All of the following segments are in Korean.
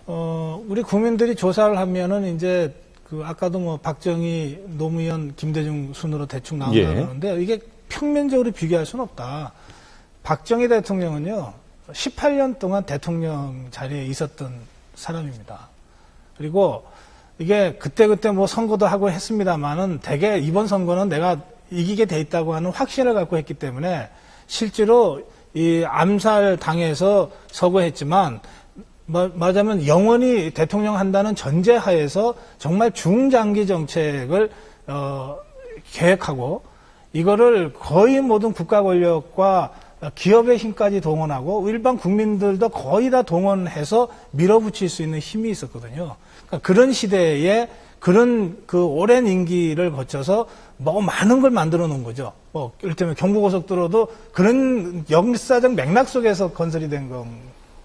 우리 국민들이 조사를 하면은 이제 아까도 뭐 박정희, 노무현, 김대중 순으로 대충 나온다고 하는데 이게 평면적으로 비교할 수는 없다. 박정희 대통령은요, 18년 동안 대통령 자리에 있었던 사람입니다. 그리고 이게 그때 뭐 선거도 하고 했습니다만은 대개 이번 선거는 내가 이기게 돼 있다고 하는 확신을 갖고 했기 때문에 실제로 이 암살 당해서 서거했지만 말하자면 영원히 대통령 한다는 전제하에서 정말 중장기 정책을 계획하고 이거를 거의 모든 국가 권력과 기업의 힘까지 동원하고 일반 국민들도 거의 다 동원해서 밀어붙일 수 있는 힘이 있었거든요. 그러니까 그런 시대에 그런 오랜 임기를 거쳐서 뭐 많은 걸 만들어 놓은 거죠. 이를테면 경부고속도로도 그런 역사적 맥락 속에서 건설이 된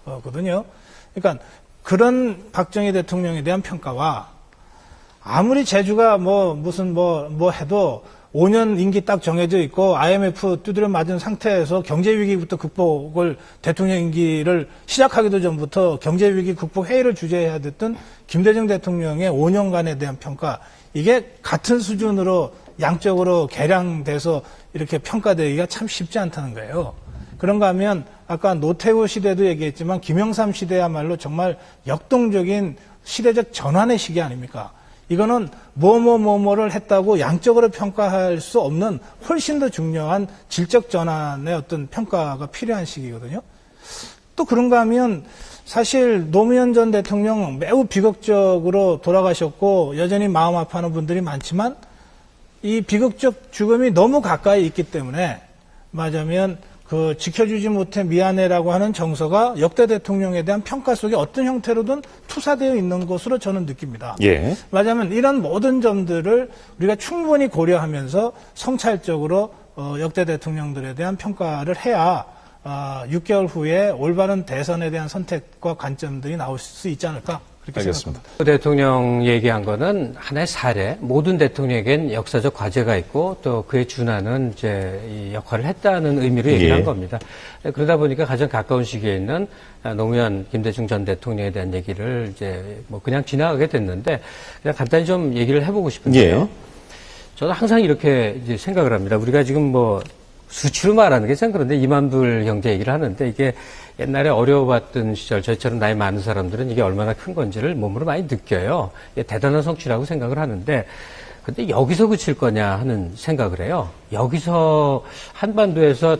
거거든요. 그러니까 그런 박정희 대통령에 대한 평가와 아무리 제주가 무슨 해도 5년 임기 딱 정해져 있고 IMF 두드려 맞은 상태에서 경제위기부터 극복을 대통령 임기를 시작하기도 전부터 경제위기 극복 회의를 주재해야 됐던 김대중 대통령의 5년간에 대한 평가, 이게 같은 수준으로 양적으로 계량돼서 이렇게 평가되기가 참 쉽지 않다는 거예요. 그런가 하면 아까 노태우 시대도 얘기했지만 김영삼 시대야말로 정말 역동적인 시대적 전환의 시기 아닙니까? 이거는 뭐를 했다고 양적으로 평가할 수 없는 훨씬 더 중요한 질적 전환의 어떤 평가가 필요한 시기거든요. 또 그런가 하면 사실 노무현 전 대통령 매우 비극적으로 돌아가셨고 여전히 마음 아파하는 분들이 많지만 이 비극적 죽음이 너무 가까이 있기 때문에 말하자면 지켜주지 못해 미안해라고 하는 정서가 역대 대통령에 대한 평가 속에 어떤 형태로든 투사되어 있는 것으로 저는 느낍니다. 예. 말하자면 이런 모든 점들을 우리가 충분히 고려하면서 성찰적으로 역대 대통령들에 대한 평가를 해야 6개월 후에 올바른 대선에 대한 선택과 관점들이 나올 수 있지 않을까? 그렇게 알겠습니다. 생각합니다. 대통령 얘기한 거는 하나의 사례, 모든 대통령에겐 역사적 과제가 있고 또 그에 준하는 이제 이 역할을 했다는 의미로 얘기를 한 겁니다. 그러다 보니까 가장 가까운 시기에 있는 노무현, 김대중 전 대통령에 대한 얘기를 이제 그냥 지나가게 됐는데 그냥 간단히 좀 얘기를 해보고 싶은데요. 저는 항상 이렇게 이제 생각을 합니다. 우리가 지금 수치로 말하는 게 참 그런데 이만불 경제 얘기를 하는데 이게 옛날에 어려워봤던 시절 저희처럼 나이 많은 사람들은 이게 얼마나 큰 건지를 몸으로 많이 느껴요. 이게 대단한 성취라고 생각을 하는데 근데 여기서 그칠 거냐 하는 생각을 해요. 여기서 한반도에서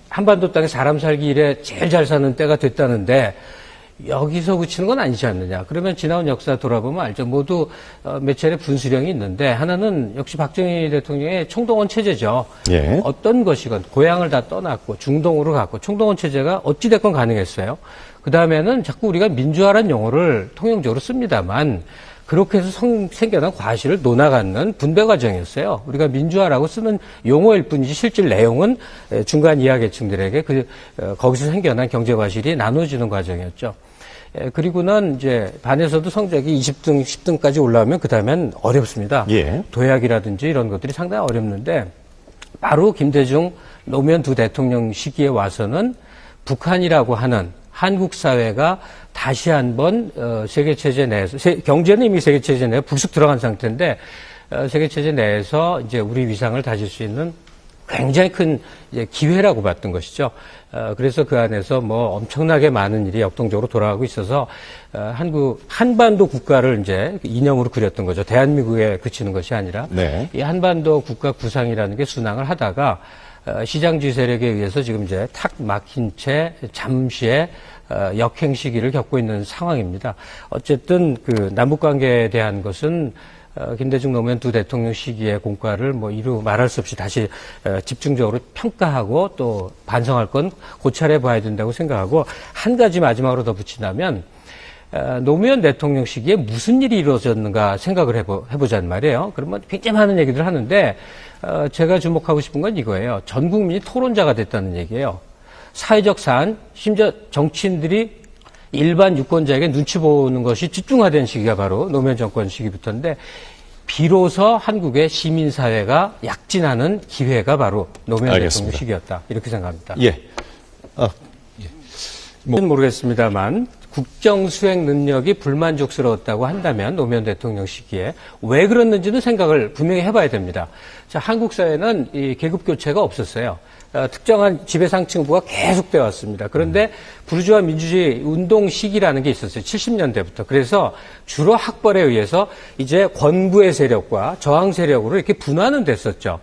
한반도 땅에 사람 살기 이래 제일 잘 사는 때가 됐다는데 여기서 그치는 건 아니지 않느냐. 그러면 지나온 역사 돌아보면 알죠. 모두 몇 차례 분수령이 있는데 하나는 역시 박정희 대통령의 총동원 체제죠. 예. 어떤 것이건 고향을 다 떠났고 중동으로 갔고 총동원 체제가 어찌됐건 가능했어요. 그다음에는 자꾸 우리가 민주화라는 용어를 통용적으로 씁니다만 그렇게 해서 생겨난 과실을 논아갖는 분배 과정이었어요. 우리가 민주화라고 쓰는 용어일 뿐이지 실질 내용은 중간 이하계층들에게 거기서 생겨난 경제 과실이 나눠지는 과정이었죠. 그리고는 이제 반에서도 성적이 20등, 10등까지 올라오면 그 다음엔 어렵습니다. 예. 도약이라든지 이런 것들이 상당히 어렵는데 바로 김대중, 노무현 두 대통령 시기에 와서는 북한이라고 하는 한국 사회가 다시 한번 세계체제 내에서 경제는 이미 세계체제 내에 불쑥 들어간 상태인데 세계체제 내에서 이제 우리 위상을 다질 수 있는 굉장히 큰 이제 기회라고 봤던 것이죠. 그래서 그 안에서 엄청나게 많은 일이 역동적으로 돌아가고 있어서 한반도 국가를 이제 이념으로 그렸던 거죠. 대한민국에 그치는 것이 아니라 이 한반도 국가 구상이라는 게 순항을 하다가 시장주의 세력에 의해서 지금 이제 탁 막힌 채 잠시의 역행 시기를 겪고 있는 상황입니다. 어쨌든 남북관계에 대한 것은 김대중 노무현 두 대통령 시기의 공과를 이루 말할 수 없이 다시 집중적으로 평가하고 또 반성할 건 고찰해 봐야 된다고 생각하고 한 가지 마지막으로 더 붙이자면 노무현 대통령 시기에 무슨 일이 이루어졌는가 생각을 해보자는 말이에요. 그러면 굉장히 많은 얘기들 하는데 제가 주목하고 싶은 건 이거예요. 전 국민이 토론자가 됐다는 얘기예요. 사회적 사안, 심지어 정치인들이 일반 유권자에게 눈치 보는 것이 집중화된 시기가 바로 노무현 정권 시기부터인데 비로소 한국의 시민사회가 약진하는 기회가 바로 노무현 알겠습니다. 대통령 시기였다. 이렇게 생각합니다. 예. 모르겠습니다만 국정 수행 능력이 불만족스러웠다고 한다면 노무현 대통령 시기에 왜 그랬는지는 생각을 분명히 해봐야 됩니다. 자, 한국 사회는 이 계급 교체가 없었어요. 특정한 지배상층부가 계속되어 왔습니다. 그런데 부르주아 민주주의 운동 시기라는 게 있었어요. 70년대부터. 그래서 주로 학벌에 의해서 이제 권부의 세력과 저항 세력으로 이렇게 분화는 됐었죠.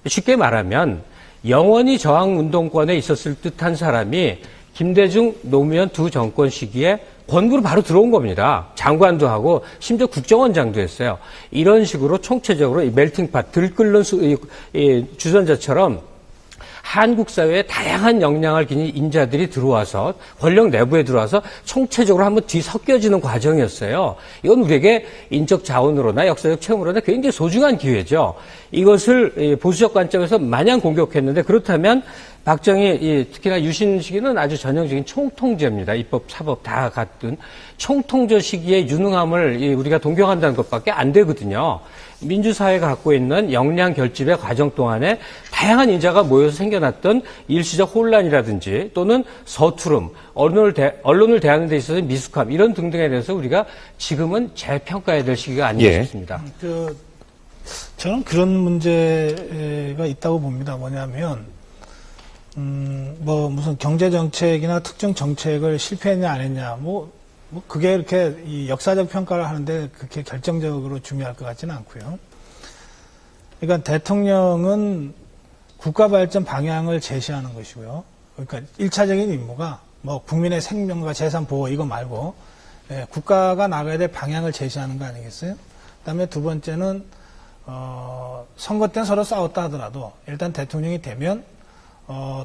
쉽게 말하면 영원히 저항 운동권에 있었을 듯한 사람이 김대중, 노무현 두 정권 시기에 권부로 바로 들어온 겁니다. 장관도 하고 심지어 국정원장도 했어요. 이런 식으로 총체적으로 이 멜팅팟, 들끓는 주전자처럼 한국 사회에 다양한 역량을 지닌 인자들이 들어와서 권력 내부에 들어와서 총체적으로 한번 뒤섞여지는 과정이었어요. 이건 우리에게 인적 자원으로나 역사적 체험으로나 굉장히 소중한 기회죠. 이것을 보수적 관점에서 마냥 공격했는데 그렇다면 박정희, 특히나 유신 시기는 아주 전형적인 총통제입니다. 입법, 사법 다 같은 총통제 시기의 유능함을 우리가 동경한다는 것밖에 안 되거든요. 민주사회가 갖고 있는 역량 결집의 과정 동안에 다양한 인자가 모여서 생겨났던 일시적 혼란이라든지 또는 서투름, 언론을 대하는 데 있어서 미숙함 이런 등등에 대해서 우리가 지금은 재평가해야 될 시기가 아닌가 싶습니다. 저는 그런 문제가 있다고 봅니다. 뭐냐면 무슨 경제 정책이나 특정 정책을 실패했냐 안 했냐 그게 이렇게 이 역사적 평가를 하는데 그렇게 결정적으로 중요할 것 같지는 않고요. 그러니까 대통령은 국가 발전 방향을 제시하는 것이고요. 그러니까 1차적인 임무가 국민의 생명과 재산 보호 이거 말고 국가가 나가야 될 방향을 제시하는 거 아니겠어요? 그다음에 두 번째는 선거 때는 서로 싸웠다 하더라도 일단 대통령이 되면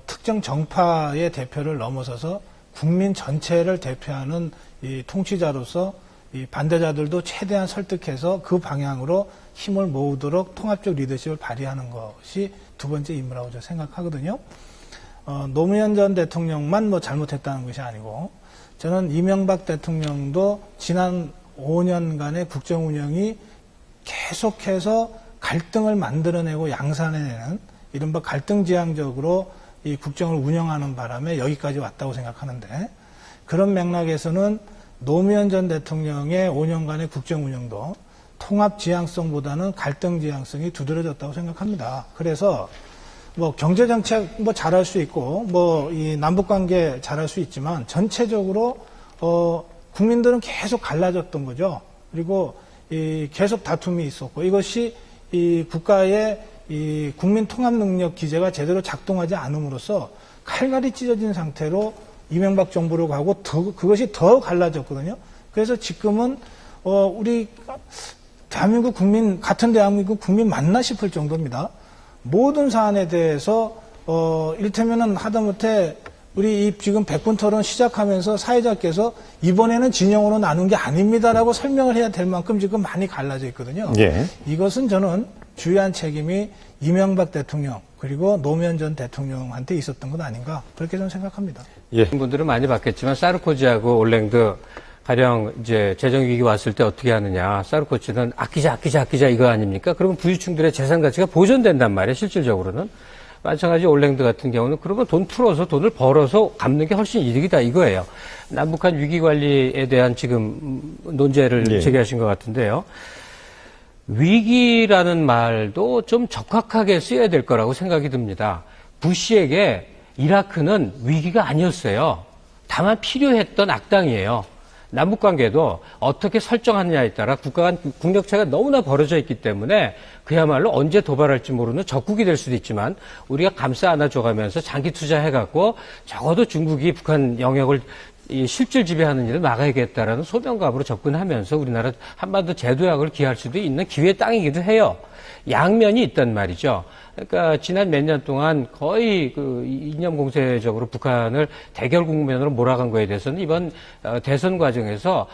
특정 정파의 대표를 넘어서서 국민 전체를 대표하는 이 통치자로서 이 반대자들도 최대한 설득해서 그 방향으로 힘을 모으도록 통합적 리더십을 발휘하는 것이 두 번째 임무라고 저는 생각하거든요. 노무현 전 대통령만 잘못했다는 것이 아니고 저는 이명박 대통령도 지난 5년간의 국정 운영이 계속해서 갈등을 만들어내고 양산해내는 이른바 갈등지향적으로 이 국정을 운영하는 바람에 여기까지 왔다고 생각하는데 그런 맥락에서는 노무현 전 대통령의 5년간의 국정 운영도 통합 지향성보다는 갈등 지향성이 두드러졌다고 생각합니다. 그래서 경제 정책 잘할 수 있고 이 남북 관계 잘할 수 있지만 전체적으로 국민들은 계속 갈라졌던 거죠. 그리고 계속 다툼이 있었고 이것이 이 국가의 이 국민 통합 능력 기제가 제대로 작동하지 않음으로써 칼갈이 찢어진 상태로 이명박 정부로 가고 그것이 더 갈라졌거든요. 그래서 지금은 우리 대한민국 국민 같은 대한민국 국민 맞나 싶을 정도입니다. 모든 사안에 대해서 이를테면은 하다못해 우리 지금 백분 토론 시작하면서 사회자께서 이번에는 진영으로 나눈 게 아닙니다라고 설명을 해야 될 만큼 지금 많이 갈라져 있거든요. 예. 이것은 저는 주요한 책임이 이명박 대통령 그리고 노무현 전 대통령한테 있었던 것 아닌가 그렇게 저는 생각합니다. 예. 분들은 많이 봤겠지만 사르코지하고 올랭드 가령 이제 재정 위기 왔을 때 어떻게 하느냐. 사르코지는 아끼자 이거 아닙니까? 그러면 부유층들의 재산 가치가 보존된단 말이에요. 실질적으로는. 마찬가지 올랭드 같은 경우는 그러면 돈 풀어서 돈을 벌어서 갚는 게 훨씬 이득이다 이거예요. 남북한 위기 관리에 대한 지금 논제를 제기하신 것 같은데요. 위기라는 말도 좀 적확하게 쓰여야 될 거라고 생각이 듭니다. 부시에게 이라크는 위기가 아니었어요. 다만 필요했던 악당이에요. 남북관계도 어떻게 설정하느냐에 따라 국가 간 국력 차이가 너무나 벌어져 있기 때문에 그야말로 언제 도발할지 모르는 적국이 될 수도 있지만 우리가 감싸 안아줘가면서 장기 투자해갖고 적어도 중국이 북한 영역을 실질 지배하는 일을 막아야겠다라는 소명감으로 접근하면서 우리나라 한반도 제도약을 기할 수도 있는 기회의 땅이기도 해요. 양면이 있단 말이죠. 그러니까 지난 몇 년 동안 거의 이념 공세적으로 북한을 대결 국면으로 몰아간 거에 대해서는 이번 대선 과정에서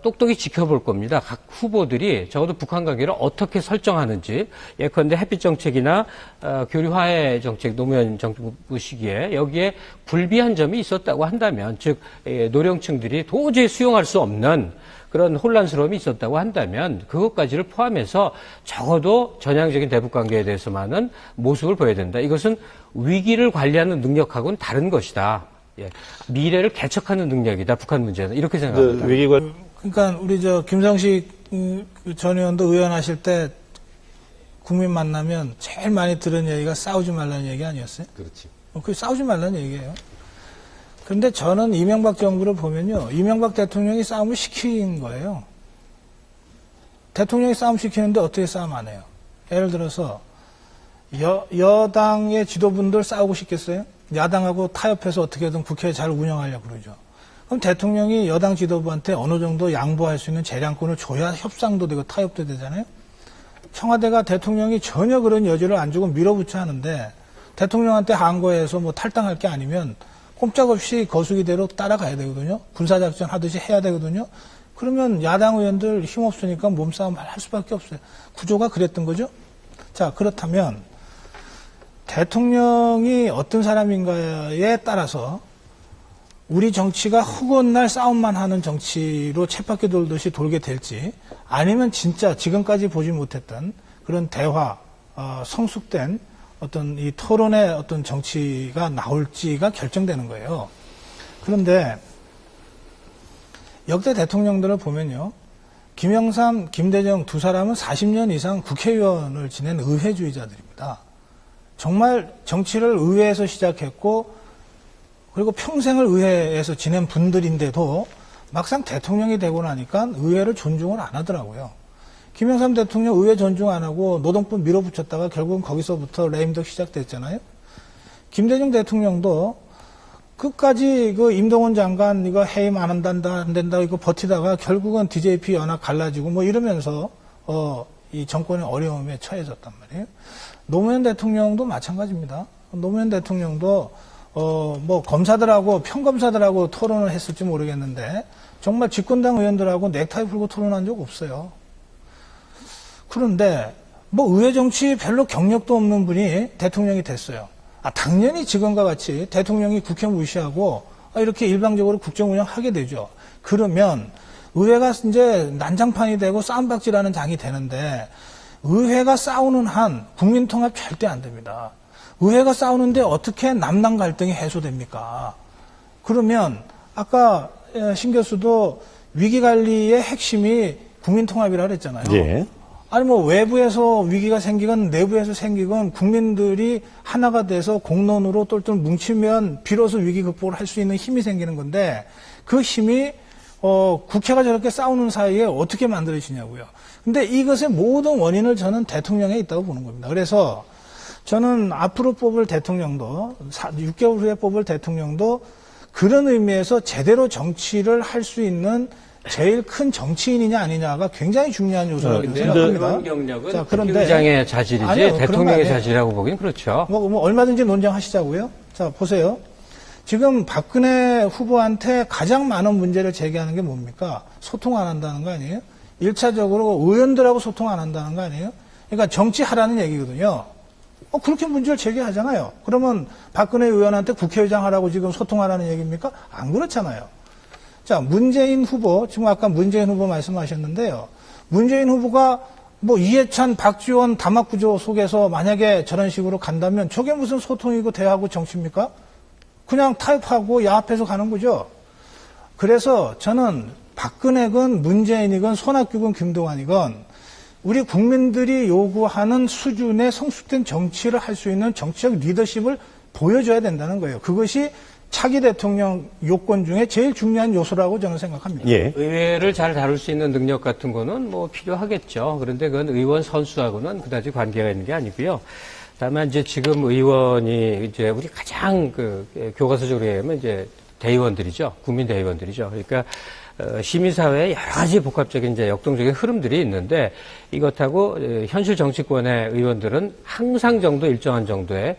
똑똑히 지켜볼 겁니다. 각 후보들이 적어도 북한 관계를 어떻게 설정하는지 예컨대 햇빛 정책이나 교류 화해 정책 노무현 정부 시기에 여기에 불비한 점이 있었다고 한다면 즉 노령층들이 도저히 수용할 수 없는 그런 혼란스러움이 있었다고 한다면 그것까지를 포함해서 적어도 전향적인 대북 관계에 대해서만은 모습을 보여야 된다. 이것은 위기를 관리하는 능력하고는 다른 것이다. 예. 미래를 개척하는 능력이다. 북한 문제는 이렇게 생각합니다. 외교관 그러니까 우리 김성식 전 의원도 의원하실 때 국민 만나면 제일 많이 들은 얘기가 싸우지 말라는 얘기 아니었어요? 그렇지. 그 싸우지 말라는 얘기예요. 그런데 저는 이명박 정부를 보면요, 이명박 대통령이 싸움을 시킨 거예요. 대통령이 싸움 시키는데 어떻게 싸움 안 해요? 예를 들어서 여당의 지도분들 싸우고 싶겠어요? 야당하고 타협해서 어떻게든 국회 잘 운영하려고 그러죠. 그럼 대통령이 여당 지도부한테 어느 정도 양보할 수 있는 재량권을 줘야 협상도 되고 타협도 되잖아요. 청와대가 대통령이 전혀 그런 여지를 안 주고 밀어붙여 하는데 대통령한테 항거해서 뭐 탈당할 게 아니면 꼼짝없이 거수기대로 따라가야 되거든요. 군사작전 하듯이 해야 되거든요. 그러면 야당 의원들 힘없으니까 몸싸움 할 수밖에 없어요. 구조가 그랬던 거죠. 자, 그렇다면 대통령이 어떤 사람인가에 따라서 우리 정치가 허구날 싸움만 하는 정치로 쳇바퀴 돌듯이 돌게 될지, 아니면 진짜 지금까지 보지 못했던 그런 대화, 성숙된 어떤 이 토론의 어떤 정치가 나올지가 결정되는 거예요. 그런데 역대 대통령들을 보면요, 김영삼, 김대중 두 사람은 40년 이상 국회의원을 지낸 의회주의자들입니다. 정말 정치를 의회에서 시작했고 그리고 평생을 의회에서 지낸 분들인데도 막상 대통령이 되고 나니까 의회를 존중을 안 하더라고요. 김영삼 대통령 의회 존중 안 하고 노동법 밀어붙였다가 결국은 거기서부터 레임덕 시작됐잖아요. 김대중 대통령도 끝까지 그 임동원 장관 이거 해임 안 한다, 안 된다 이거 버티다가 결국은 DJP 연합 갈라지고 뭐 이러면서 이 정권의 어려움에 처해졌단 말이에요. 노무현 대통령도 마찬가지입니다. 노무현 대통령도 뭐 검사들하고 평검사들하고 토론을 했을지 모르겠는데 정말 집권당 의원들하고 넥타이 풀고 토론한 적 없어요. 그런데 뭐 의회 정치 별로 경력도 없는 분이 대통령이 됐어요. 당연히 지금과 같이 대통령이 국회 무시하고 이렇게 일방적으로 국정 운영하게 되죠. 그러면 의회가 이제 난장판이 되고 싸움박질하는 장이 되는데 의회가 싸우는 한 국민 통합 절대 안 됩니다. 의회가 싸우는데 어떻게 남남 갈등이 해소됩니까? 그러면 아까 신 교수도 위기관리의 핵심이 국민 통합이라고 그랬잖아요. 예. 아니 뭐 외부에서 위기가 생기건 내부에서 생기건 국민들이 하나가 돼서 공론으로 똘똘 뭉치면 비로소 위기 극복을 할 수 있는 힘이 생기는 건데 그 힘이 국회가 저렇게 싸우는 사이에 어떻게 만들어지냐고요. 근데 이것의 모든 원인을 저는 대통령에 있다고 보는 겁니다. 그래서 저는 앞으로 뽑을 대통령도 6개월 후에 뽑을 대통령도 그런 의미에서 제대로 정치를 할 수 있는 제일 큰 정치인이냐 아니냐가 굉장히 중요한 요소라고 생각합니다. 그런 경력은 자, 그런데 의장의 자질이지 아니요, 대통령의 자질이라고 보기는 그렇죠. 뭐 얼마든지 논쟁하시자고요. 자, 보세요. 지금 박근혜 후보한테 가장 많은 문제를 제기하는 게 뭡니까? 소통 안 한다는 거 아니에요? 1차적으로 의원들하고 소통 안 한다는 거 아니에요? 그러니까 정치하라는 얘기거든요. 그렇게 문제를 제기하잖아요. 그러면 박근혜 의원한테 국회의장 하라고 지금 소통하라는 얘기입니까? 안 그렇잖아요. 자, 문재인 후보, 지금 아까 문재인 후보 말씀하셨는데요. 문재인 후보가 뭐 이해찬, 박지원 담합구조 속에서 만약에 저런 식으로 간다면 저게 무슨 소통이고 대화하고 정치입니까? 그냥 타협하고 야합해서 가는 거죠. 그래서 저는 박근혜건 문재인이건 손학규건 김동완이건 우리 국민들이 요구하는 수준의 성숙된 정치를 할 수 있는 정치적 리더십을 보여줘야 된다는 거예요. 그것이 차기 대통령 요건 중에 제일 중요한 요소라고 저는 생각합니다. 예. 의회를 잘 다룰 수 있는 능력 같은 거는 뭐 필요하겠죠. 그런데 그건 의원 선수하고는 그다지 관계가 있는 게 아니고요. 다만 이제 지금 의원이 이제 우리 가장 교과서적으로 얘기하면 이제 대의원들이죠. 국민 대의원들이죠. 그러니까 시민사회에 여러 가지 복합적인 이제 역동적인 흐름들이 있는데 이것하고 현실 정치권의 의원들은 항상 일정한 정도의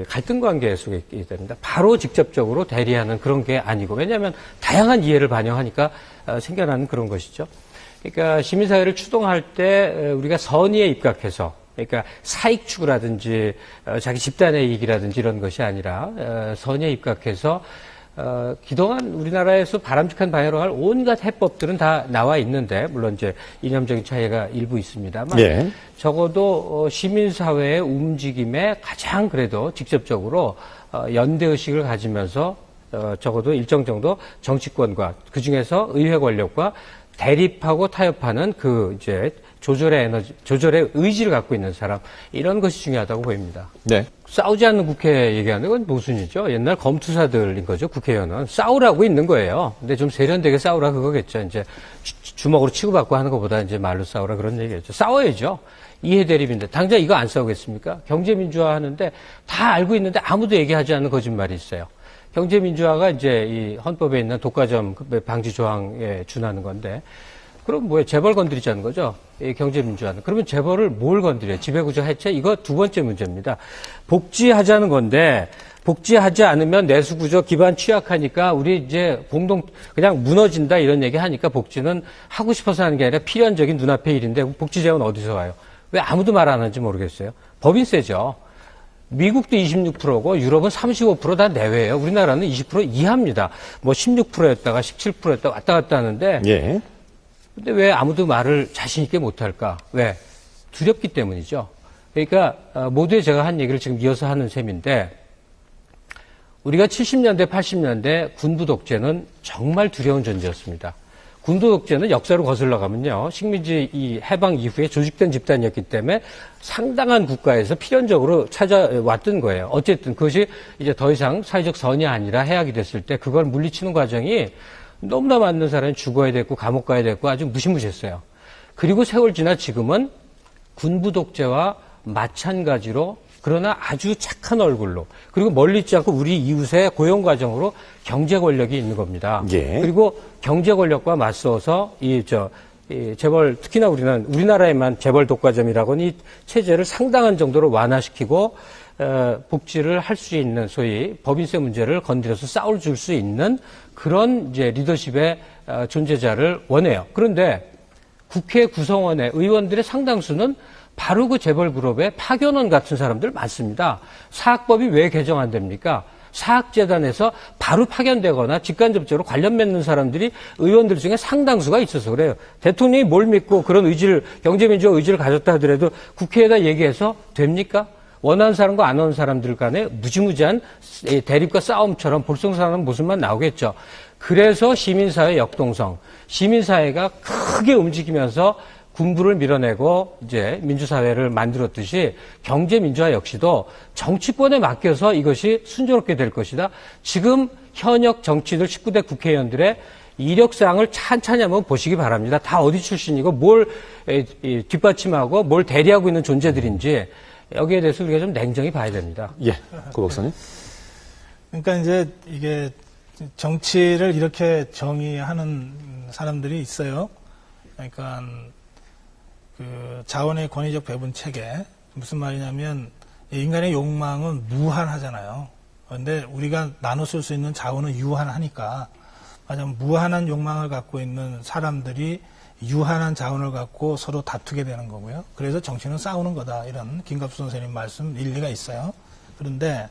갈등 관계 속에 있게 됩니다. 바로 직접적으로 대리하는 그런 게 아니고 왜냐하면 다양한 이해를 반영하니까 생겨나는 그런 것이죠. 그러니까 시민사회를 추동할 때 우리가 선의에 입각해서 그러니까 사익 추구라든지 자기 집단의 이익이라든지 이런 것이 아니라 선의에 입각해서 그동안 우리나라에서 바람직한 방향으로 할 온갖 해법들은 다 나와 있는데, 물론 이제 이념적인 차이가 일부 있습니다만, 예. 적어도 시민사회의 움직임에 가장 그래도 직접적으로 연대의식을 가지면서 적어도 일정 정도 정치권과 그 중에서 의회 권력과 대립하고 타협하는 그 이제 조절의 의지를 갖고 있는 사람, 이런 것이 중요하다고 보입니다. 네. 싸우지 않는 국회 얘기하는 건 모순이죠. 옛날 검투사들인 거죠. 국회의원은 싸우라고 있는 거예요. 근데 좀 세련되게 싸우라 그거겠죠. 이제 주먹으로 치고받고 하는 것보다 이제 말로 싸우라 그런 얘기겠죠. 싸워야죠. 이해 대립인데 당장 이거 안 싸우겠습니까? 경제민주화 하는데 다 알고 있는데 아무도 얘기하지 않는 거짓말이 있어요. 경제민주화가 이제 이 헌법에 있는 독과점 방지 조항에 준하는 건데, 그럼 뭐예요? 재벌 건드리자는 거죠? 이 경제민주화는. 그러면 재벌을 뭘 건드려요? 지배구조 해체? 이거 두 번째 문제입니다. 복지하자는 건데, 복지하지 않으면 내수구조 기반 취약하니까 우리 이제 그냥 무너진다 이런 얘기 하니까 복지는 하고 싶어서 하는 게 아니라 필연적인 눈앞의 일인데 복지 재원 어디서 와요? 왜 아무도 말 안 하는지 모르겠어요. 법인세죠. 미국도 26%고 유럽은 35% 다 내외예요. 우리나라는 20% 이하입니다. 뭐 16%였다가 17%였다가 왔다 갔다 하는데 예. 근데 왜 아무도 말을 자신 있게 못할까? 왜? 두렵기 때문이죠. 그러니까 모두에 제가 한 얘기를 지금 이어서 하는 셈인데, 우리가 70년대, 80년대 군부 독재는 정말 두려운 존재였습니다. 군부 독재는 역사로 거슬러 가면요, 식민지 이 해방 이후에 조직된 집단이었기 때문에 상당한 국가에서 필연적으로 찾아왔던 거예요. 어쨌든 그것이 이제 더 이상 사회적 선이 아니라 해악이 됐을 때 그걸 물리치는 과정이 너무나 많은 사람이 죽어야 됐고 감옥 가야 됐고 아주 무시무시했어요. 그리고 세월 지나 지금은 군부 독재와 마찬가지로, 그러나 아주 착한 얼굴로, 그리고 멀리 있지 않고 우리 이웃의 고용 과정으로 경제 권력이 있는 겁니다. 예. 그리고 경제 권력과 맞서서 재벌, 특히나 우리나라에만 재벌 독과점이라고는 이 체제를 상당한 정도로 완화시키고 복지를 할 수 있는, 소위 법인세 문제를 건드려서 싸울 줄 수 있는 그런 이제 리더십의 존재자를 원해요. 그런데 국회 구성원의 의원들의 상당수는 바로 그 재벌 그룹의 파견원 같은 사람들 많습니다. 사학법이 왜 개정 안 됩니까? 사학재단에서 바로 파견되거나 직간접적으로 관련 맺는 사람들이 의원들 중에 상당수가 있어서 그래요. 대통령이 뭘 믿고 그런 경제민주화 의지를 가졌다 하더라도 국회에다 얘기해서 됩니까? 원하는 사람과 안 원하는 사람들 간에 무지무지한 대립과 싸움처럼 볼썽사는 모습만 나오겠죠. 그래서 시민사회 역동성, 시민사회가 크게 움직이면서 군부를 밀어내고 이제 민주사회를 만들었듯이 경제민주화 역시도 정치권에 맡겨서 이것이 순조롭게 될 것이다. 지금 현역 정치인들 19대 국회의원들의 이력사항을 찬찬히 한번 보시기 바랍니다. 다 어디 출신이고 뭘 뒷받침하고 뭘 대리하고 있는 존재들인지 여기에 대해서 우리가 좀 냉정히 봐야 됩니다. 예. 고 박사님. 그러니까 이제 이게 정치를 이렇게 정의하는 사람들이 있어요. 그러니까 그 자원의 권위적 배분 체계, 무슨 말이냐면 인간의 욕망은 무한하잖아요. 그런데 우리가 나눠 쓸 수 있는 자원은 유한하니까, 맞아요. 무한한 욕망을 갖고 있는 사람들이 유한한 자원을 갖고 서로 다투게 되는 거고요. 그래서 정치는 싸우는 거다, 이런 김갑수 선생님 말씀 일리가 있어요. 그런데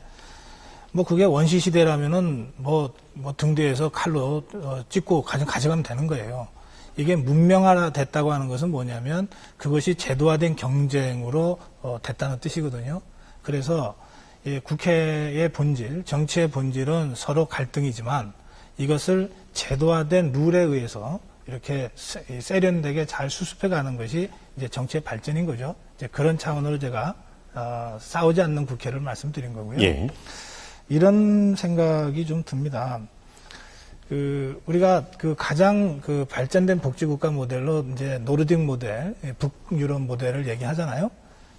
뭐 그게 원시 시대라면은 뭐 등 뒤에서 칼로 찍고 가져가면 되는 거예요. 이게 문명화 됐다고 하는 것은 뭐냐면 그것이 제도화된 경쟁으로 됐다는 뜻이거든요. 그래서 국회의 본질, 정치의 본질은 서로 갈등이지만 이것을 제도화된 룰에 의해서 이렇게 세련되게 잘 수습해 가는 것이 이제 정치의 발전인 거죠. 이제 그런 차원으로 제가 싸우지 않는 국회를 말씀드린 거고요. 예. 이런 생각이 좀 듭니다. 우리가 가장 발전된 복지국가 모델로 이제 노르딕 모델, 북유럽 모델을 얘기하잖아요.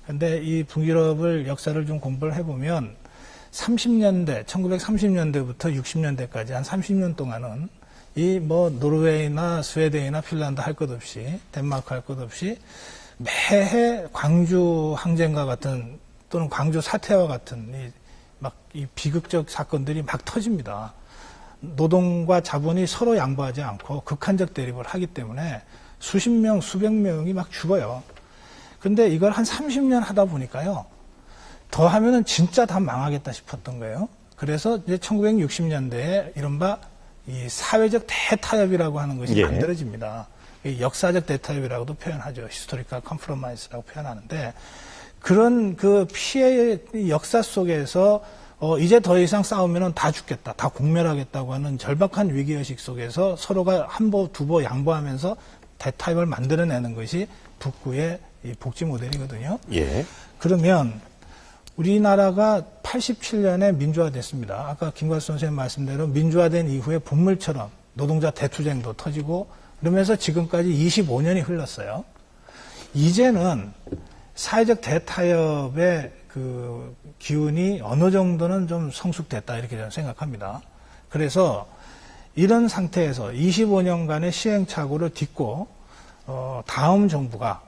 근데 이 북유럽을 역사를 좀 공부를 해보면 1930년대부터 60년대까지 한 30년 동안은 노르웨이나 스웨덴이나 핀란드 할 것 없이, 덴마크 할 것 없이 매해 광주 항쟁과 같은 또는 광주 사태와 같은 이 비극적 사건들이 막 터집니다. 노동과 자본이 서로 양보하지 않고 극한적 대립을 하기 때문에 수십 명, 수백 명이 막 죽어요. 근데 이걸 한 30년 하다 보니까요, 더 하면은 진짜 다 망하겠다 싶었던 거예요. 그래서 이제 1960년대에 이른바 이 사회적 대타협이라고 하는 것이 만들어집니다. 역사적 대타협이라고도 표현하죠. 히스토리컬 컴프로마이스라고 표현하는데, 그런 그 피해의 역사 속에서 이제 더 이상 싸우면은 다 죽겠다, 다 공멸하겠다고 하는 절박한 위기의식 속에서 서로가 한 보, 두 보 양보하면서 대타협을 만들어내는 것이 북구의 이 복지 모델이거든요. 예. 그러면 우리나라가 87년에 민주화됐습니다. 아까 김관수 선생님 말씀대로 민주화된 이후에 본물처럼 노동자 대투쟁도 터지고 그러면서 지금까지 25년이 흘렀어요. 이제는 사회적 대타협의 그 기운이 어느 정도는 좀 성숙됐다 이렇게 저는 생각합니다. 그래서 이런 상태에서 25년간의 시행착오를 딛고 다음 정부가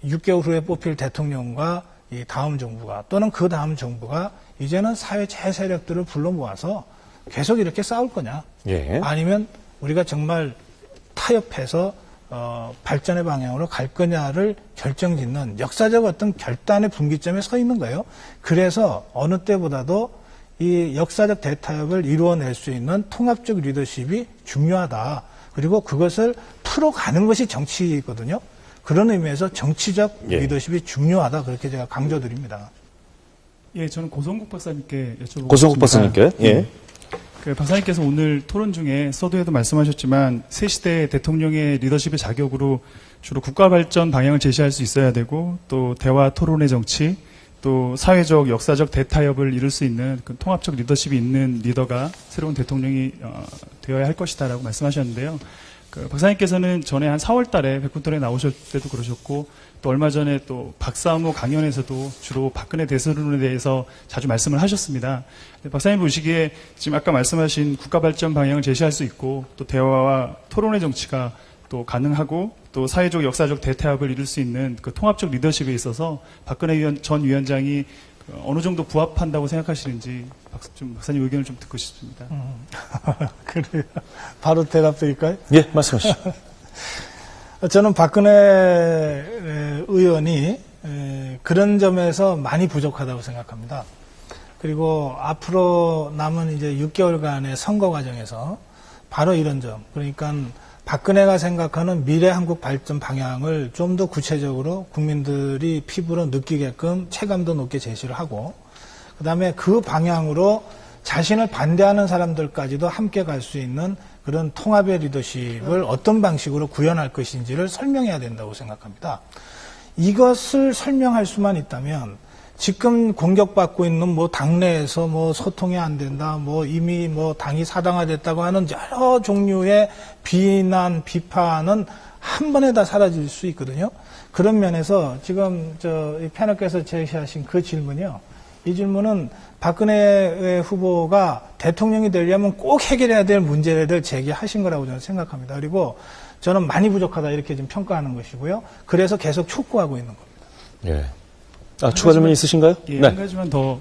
6개월 후에 뽑힐 대통령과 이 다음 정부가 또는 그 다음 정부가 이제는 사회 제세력들을 불러 모아서 계속 이렇게 싸울 거냐? 예. 아니면 우리가 정말 타협해서 발전의 방향으로 갈 거냐를 결정짓는 역사적 어떤 결단의 분기점에 서 있는 거예요. 그래서 어느 때보다도 이 역사적 대타협을 이루어낼 수 있는 통합적 리더십이 중요하다. 그리고 그것을 풀어가는 것이 정치거든요. 그런 의미에서 정치적 예. 리더십이 중요하다. 그렇게 제가 강조드립니다. 예, 저는 고성국 박사님께 여쭤보고 고성국 박사님께. 예. 그 박사님께서 오늘 토론 중에 서두에도 말씀하셨지만 새 시대 대통령의 리더십의 자격으로 주로 국가 발전 방향을 제시할 수 있어야 되고 또 대화 토론의 정치 또 사회적 역사적 대타협을 이룰 수 있는 그 통합적 리더십이 있는 리더가 새로운 대통령이 되어야 할 것이다라고 말씀하셨는데요. 그 박사님께서는 전에 한 4월 달에 백군토론에 나오실 때도 그러셨고 또 얼마 전에 또 박사모 강연에서도 주로 박근혜 대선론에 대해서 자주 말씀을 하셨습니다. 박사님 보시기에 지금 아까 말씀하신 국가 발전 방향을 제시할 수 있고 또 대화와 토론의 정치가 또 가능하고 또 사회적 역사적 대타협을 이룰 수 있는 그 통합적 리더십에 있어서 박근혜 전 위원장이 어느 정도 부합한다고 생각하시는지 박사님 의견을 좀 듣고 싶습니다. 그래요. 바로 대답 드릴까요? 예, 말씀하시죠. 저는 박근혜 의원이 그런 점에서 많이 부족하다고 생각합니다. 그리고 앞으로 남은 이제 6개월간의 선거 과정에서 바로 이런 점, 그러니까 박근혜가 생각하는 미래 한국 발전 방향을 좀 더 구체적으로 국민들이 피부로 느끼게끔 체감도 높게 제시를 하고, 그 다음에 그 방향으로 자신을 반대하는 사람들까지도 함께 갈 수 있는 그런 통합의 리더십을 어떤 방식으로 구현할 것인지를 설명해야 된다고 생각합니다. 이것을 설명할 수만 있다면 지금 공격받고 있는 뭐 당내에서 뭐 소통이 안 된다, 뭐 이미 뭐 당이 사당화됐다고 하는 여러 종류의 비난, 비판은 한 번에 다 사라질 수 있거든요. 그런 면에서 지금 이 패널께서 제시하신 그 질문이요. 이 질문은 박근혜 후보가 대통령이 되려면 꼭 해결해야 될 문제를 제기하신 거라고 저는 생각합니다. 그리고 저는 많이 부족하다 이렇게 좀 평가하는 것이고요. 그래서 계속 촉구하고 있는 겁니다. 예. 추가 질문 있으신가요? 예, 네. 한 가지만 더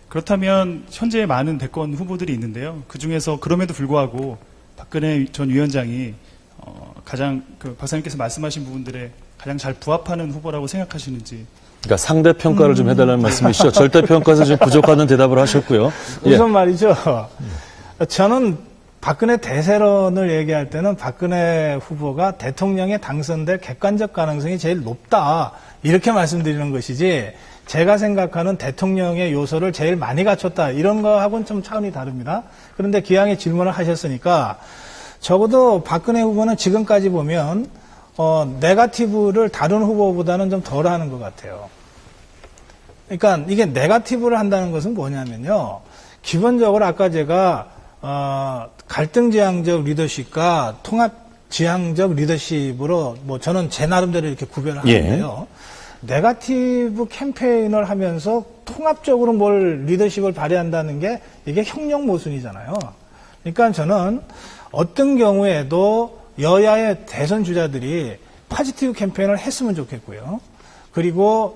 그렇다면 현재 많은 대권 후보들이 있는데요. 그 중에서 그럼에도 불구하고 박근혜 전 위원장이 가장 박사님께서 말씀하신 부분들에 가장 잘 부합하는 후보라고 생각하시는지. 그러니까 상대 평가를 좀 해달라는 말씀이시죠. 절대 평가에서 좀 부족하다는 대답을 하셨고요. 예. 우선 말이죠. 저는 박근혜 대세론을 얘기할 때는 박근혜 후보가 대통령에 당선될 객관적 가능성이 제일 높다. 이렇게 말씀드리는 것이지, 제가 생각하는 대통령의 요소를 제일 많이 갖췄다. 이런 거하고는 좀 차원이 다릅니다. 그런데 기왕에 질문을 하셨으니까, 적어도 박근혜 후보는 지금까지 보면, 네거티브를 다른 후보보다는 좀 덜 하는 것 같아요. 그러니까 이게 네거티브를 한다는 것은 뭐냐면요. 기본적으로 아까 제가, 갈등지향적 리더십과 통합지향적 리더십으로 저는 제 나름대로 이렇게 구별을 하는데요. 네거티브 캠페인을 하면서 통합적으로 뭘 리더십을 발휘한다는 게 이게 형용 모순이잖아요. 그러니까 저는 어떤 경우에도 여야의 대선 주자들이 포지티브 캠페인을 했으면 좋겠고요. 그리고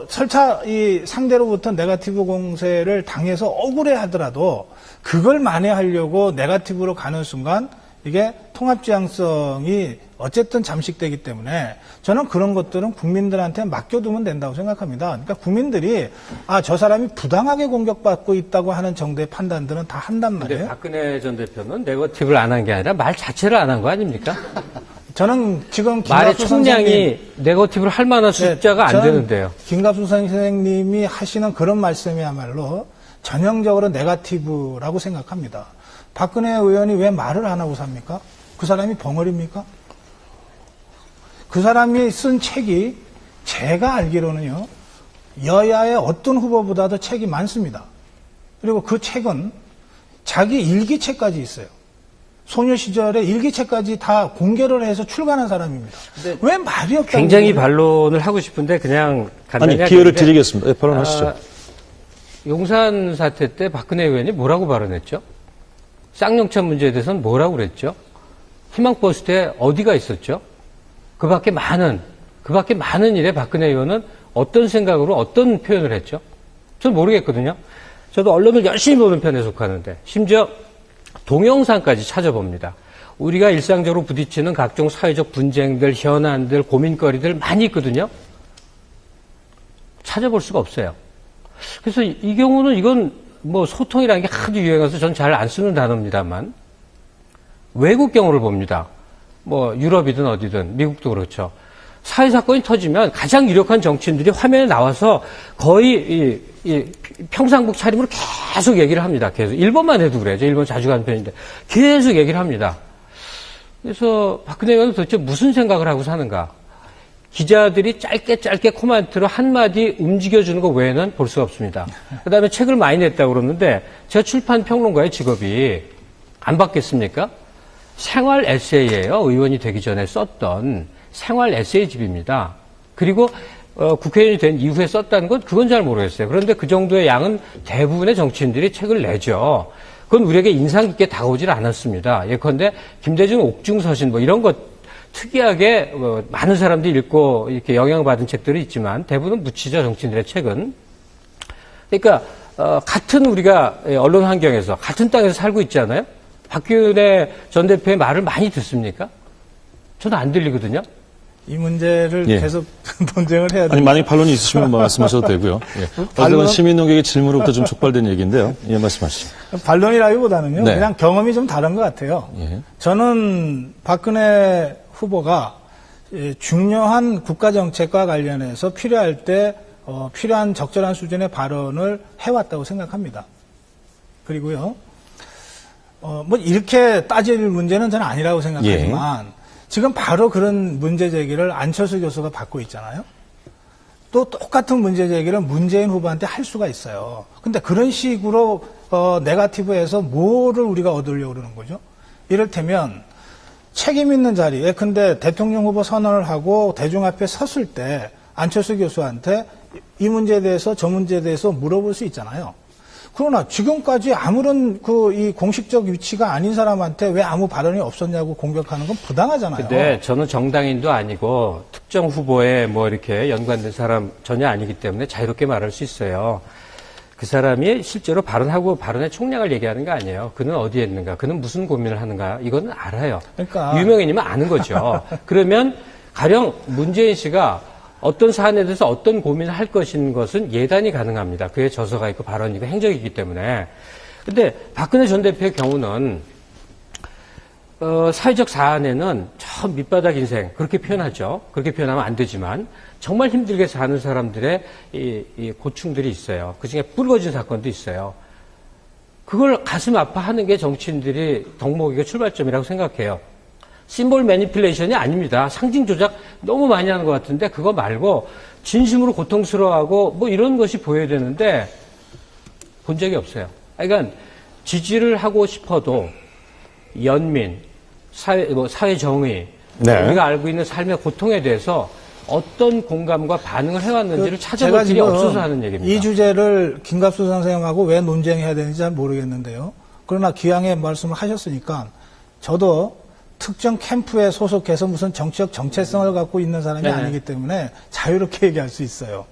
설사 이 상대로부터 네거티브 공세를 당해서 억울해 하더라도 그걸 만회하려고 네거티브로 가는 순간 이게 통합지향성이 어쨌든 잠식되기 때문에 저는 그런 것들은 국민들한테 맡겨두면 된다고 생각합니다. 그러니까 국민들이 저 사람이 부당하게 공격받고 있다고 하는 정도의 판단들은 다 한단 근데 말이에요. 박근혜 전 대표는 네거티브를 안 한 게 아니라 말 자체를 안 한 거 아닙니까? 저는 지금 말의 김갑수 총량이 선생님, 네거티브를 할 만한 숫자가 안 저는 되는데요. 김갑수 선생님이 하시는 그런 말씀이야말로 전형적으로 네거티브라고 생각합니다. 박근혜 의원이 왜 말을 안 하고 삽니까? 그 사람이 벙어리입니까? 그 사람이 쓴 책이 제가 알기로는요, 여야의 어떤 후보보다도 책이 많습니다. 그리고 그 책은 자기 일기책까지 있어요. 소녀 시절에 일기책까지 다 공개를 해서 출간한 사람입니다. 왜 말이 없다고? 굉장히 반론을 하고 싶은데 그냥 간단히 아니, 기회를 하겠는데, 드리겠습니다. 네, 발언하시죠. 용산 사태 때 박근혜 의원이 뭐라고 발언했죠? 쌍용차 문제에 대해서는 뭐라고 그랬죠? 희망버스 때 어디가 있었죠? 그 밖에 많은 일에 박근혜 의원은 어떤 생각으로 어떤 표현을 했죠? 저는 모르겠거든요. 저도 언론을 열심히 보는 편에 속하는데, 심지어 동영상까지 찾아봅니다. 우리가 일상적으로 부딪히는 각종 사회적 분쟁들, 현안들, 고민거리들 많이 있거든요. 찾아볼 수가 없어요. 그래서 이 경우는 이건 뭐 소통이라는 게 하도 유행해서 전 잘 안 쓰는 단어입니다만, 외국 경우를 봅니다. 뭐 유럽이든 어디든 미국도 그렇죠. 사회사건이 터지면 가장 유력한 정치인들이 화면에 나와서 거의 이 평상복 차림으로 계속 얘기를 합니다. 계속. 일본만 해도 그래요. 저 일본 자주 가는 편인데 계속 얘기를 합니다. 그래서 박근혜 의원은 도대체 무슨 생각을 하고 사는가? 기자들이 짧게 코멘트로 한마디 움직여주는 것 외에는 볼 수가 없습니다. 그 다음에 책을 많이 냈다고 그러는데 제가 출판 평론가의 직업이 안 바뀌었습니까? 생활 에세이예요. 의원이 되기 전에 썼던 생활 에세이집입니다. 그리고 국회의원이 된 이후에 썼다는 건 그건 잘 모르겠어요. 그런데 그 정도의 양은 대부분의 정치인들이 책을 내죠. 그건 우리에게 인상 깊게 다가오질 않았습니다. 예컨대 김대중 옥중서신 뭐 이런 것 특이하게 많은 사람들이 읽고 이렇게 영향받은 책들이 있지만 대부분 묻히죠. 정치인들의 책은. 그러니까 같은 우리가 언론 환경에서 같은 땅에서 살고 있잖아요. 박근혜 전 대표의 말을 많이 듣습니까? 저는 안 들리거든요. 이 문제를 예. 계속 논쟁을 해야 돼요. 아니, 만약 반론이 있으시면 말씀하셔도 되고요. 예. 어쨌든 시민 농객의 질문으로부터 좀 촉발된 얘기인데요. 예, 말씀하시죠. 반론이라기보다는요. 네. 그냥 경험이 좀 다른 것 같아요. 예. 저는 박근혜 후보가 중요한 국가정책과 관련해서 필요할 때 필요한 적절한 수준의 발언을 해왔다고 생각합니다. 그리고요. 뭐 이렇게 따질 문제는 저는 아니라고 생각하지만 지금 바로 그런 문제 제기를 안철수 교수가 받고 있잖아요. 또 똑같은 문제 제기를 문재인 후보한테 할 수가 있어요. 근데 그런 식으로 네거티브에서 뭐를 우리가 얻으려고 그러는 거죠? 이를테면 책임 있는 자리, 예컨대 대통령 후보 선언을 하고 대중 앞에 섰을 때 안철수 교수한테 이 문제에 대해서 저 문제에 대해서 물어볼 수 있잖아요. 그러나 지금까지 아무런 이 공식적 위치가 아닌 사람한테 왜 아무 발언이 없었냐고 공격하는 건 부당하잖아요. 근데 저는 정당인도 아니고 특정 후보에 뭐 이렇게 연관된 사람 전혀 아니기 때문에 자유롭게 말할 수 있어요. 그 사람이 실제로 발언하고 발언의 총량을 얘기하는 거 아니에요. 그는 어디에 있는가, 그는 무슨 고민을 하는가, 이거는 알아요. 그러니까. 유명인이면 아는 거죠. 그러면 가령 문재인 씨가 어떤 사안에 대해서 어떤 고민을 할 것인 것은 예단이 가능합니다. 그에 저서가 있고 발언이 있고 행적이기 때문에. 근데 박근혜 전 대표의 경우는 사회적 사안에는 저 밑바닥 인생 그렇게 표현하죠. 그렇게 표현하면 안 되지만 정말 힘들게 사는 사람들의 이 고충들이 있어요. 그중에 뿔거진 사건도 있어요. 그걸 가슴 아파하는 게 정치인들이 덕목이고 출발점이라고 생각해요. 심볼 매니플레이션이 아닙니다. 상징 조작 너무 많이 하는 것 같은데 그거 말고 진심으로 고통스러워하고 뭐 이런 것이 보여야 되는데 본 적이 없어요. 그러니까 지지를 하고 싶어도 연민, 사회 정의, 네. 우리가 알고 있는 삶의 고통에 대해서 어떤 공감과 반응을 해왔는지를 찾아볼 제가 길이 지금 없어서 하는 얘기입니다. 이 주제를 김갑수 선생님하고 왜 논쟁해야 되는지 잘 모르겠는데요. 그러나 기왕에 말씀을 하셨으니까 저도 특정 캠프에 소속해서 무슨 정치적 정체성을 갖고 있는 사람이 네네. 아니기 때문에 자유롭게 얘기할 수 있어요.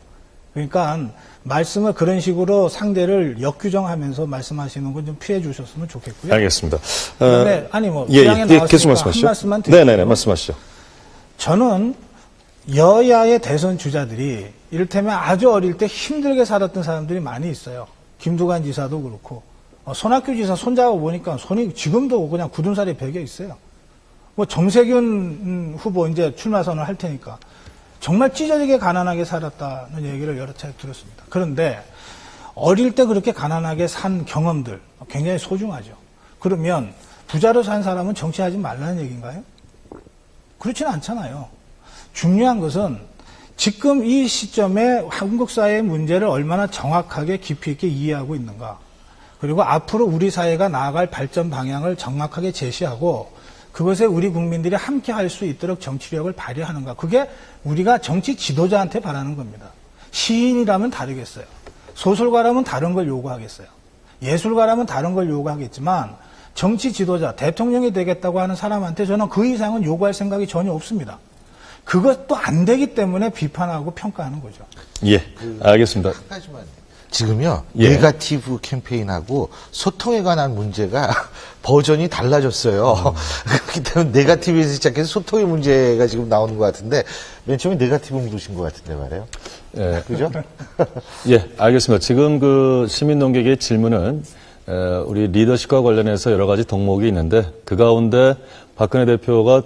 그러니까 말씀을 그런 식으로 상대를 역규정하면서 말씀하시는 건 좀 피해 주셨으면 좋겠고요. 알겠습니다. 그런데 아니 뭐 예, 기왕에 계속 나왔으니까 말씀하시죠. 한 말씀만 드릴게요. 네네네, 말씀하시죠. 저는 여야의 대선 주자들이 이를테면 아주 어릴 때 힘들게 살았던 사람들이 많이 있어요. 김두관 지사도 그렇고 손학규 지사 손잡아 보니까 손이 지금도 그냥 굳은 살이 베겨 있어요. 뭐 정세균 후보 이제 출마 선언을 할 테니까 정말 찢어지게 가난하게 살았다는 얘기를 여러 차례 들었습니다. 그런데 어릴 때 그렇게 가난하게 산 경험들 굉장히 소중하죠. 그러면 부자로 산 사람은 정치하지 말라는 얘기인가요? 그렇지는 않잖아요. 중요한 것은 지금 이 시점에 한국 사회의 문제를 얼마나 정확하게 깊이 있게 이해하고 있는가. 그리고 앞으로 우리 사회가 나아갈 발전 방향을 정확하게 제시하고 그것에 우리 국민들이 함께 할 수 있도록 정치력을 발휘하는가. 그게 우리가 정치 지도자한테 바라는 겁니다. 시인이라면 다르겠어요. 소설가라면 다른 걸 요구하겠어요. 예술가라면 다른 걸 요구하겠지만 정치 지도자, 대통령이 되겠다고 하는 사람한테 저는 그 이상은 요구할 생각이 전혀 없습니다. 그것도 안 되기 때문에 비판하고 평가하는 거죠. 예, 알겠습니다. 한 가지만. 지금요, 예. 네거티브 캠페인하고 소통에 관한 문제가 버전이 달라졌어요. 그렇기 때문에 네거티브에서 시작해서 소통의 문제가 지금 나오는 것 같은데, 맨 처음에 네거티브 묻으신 것 같은데 말이에요. 예. 그죠? 예, 알겠습니다. 지금 그 시민 농객의 질문은 우리 리더십과 관련해서 여러 가지 덕목이 있는데 그 가운데 박근혜 대표가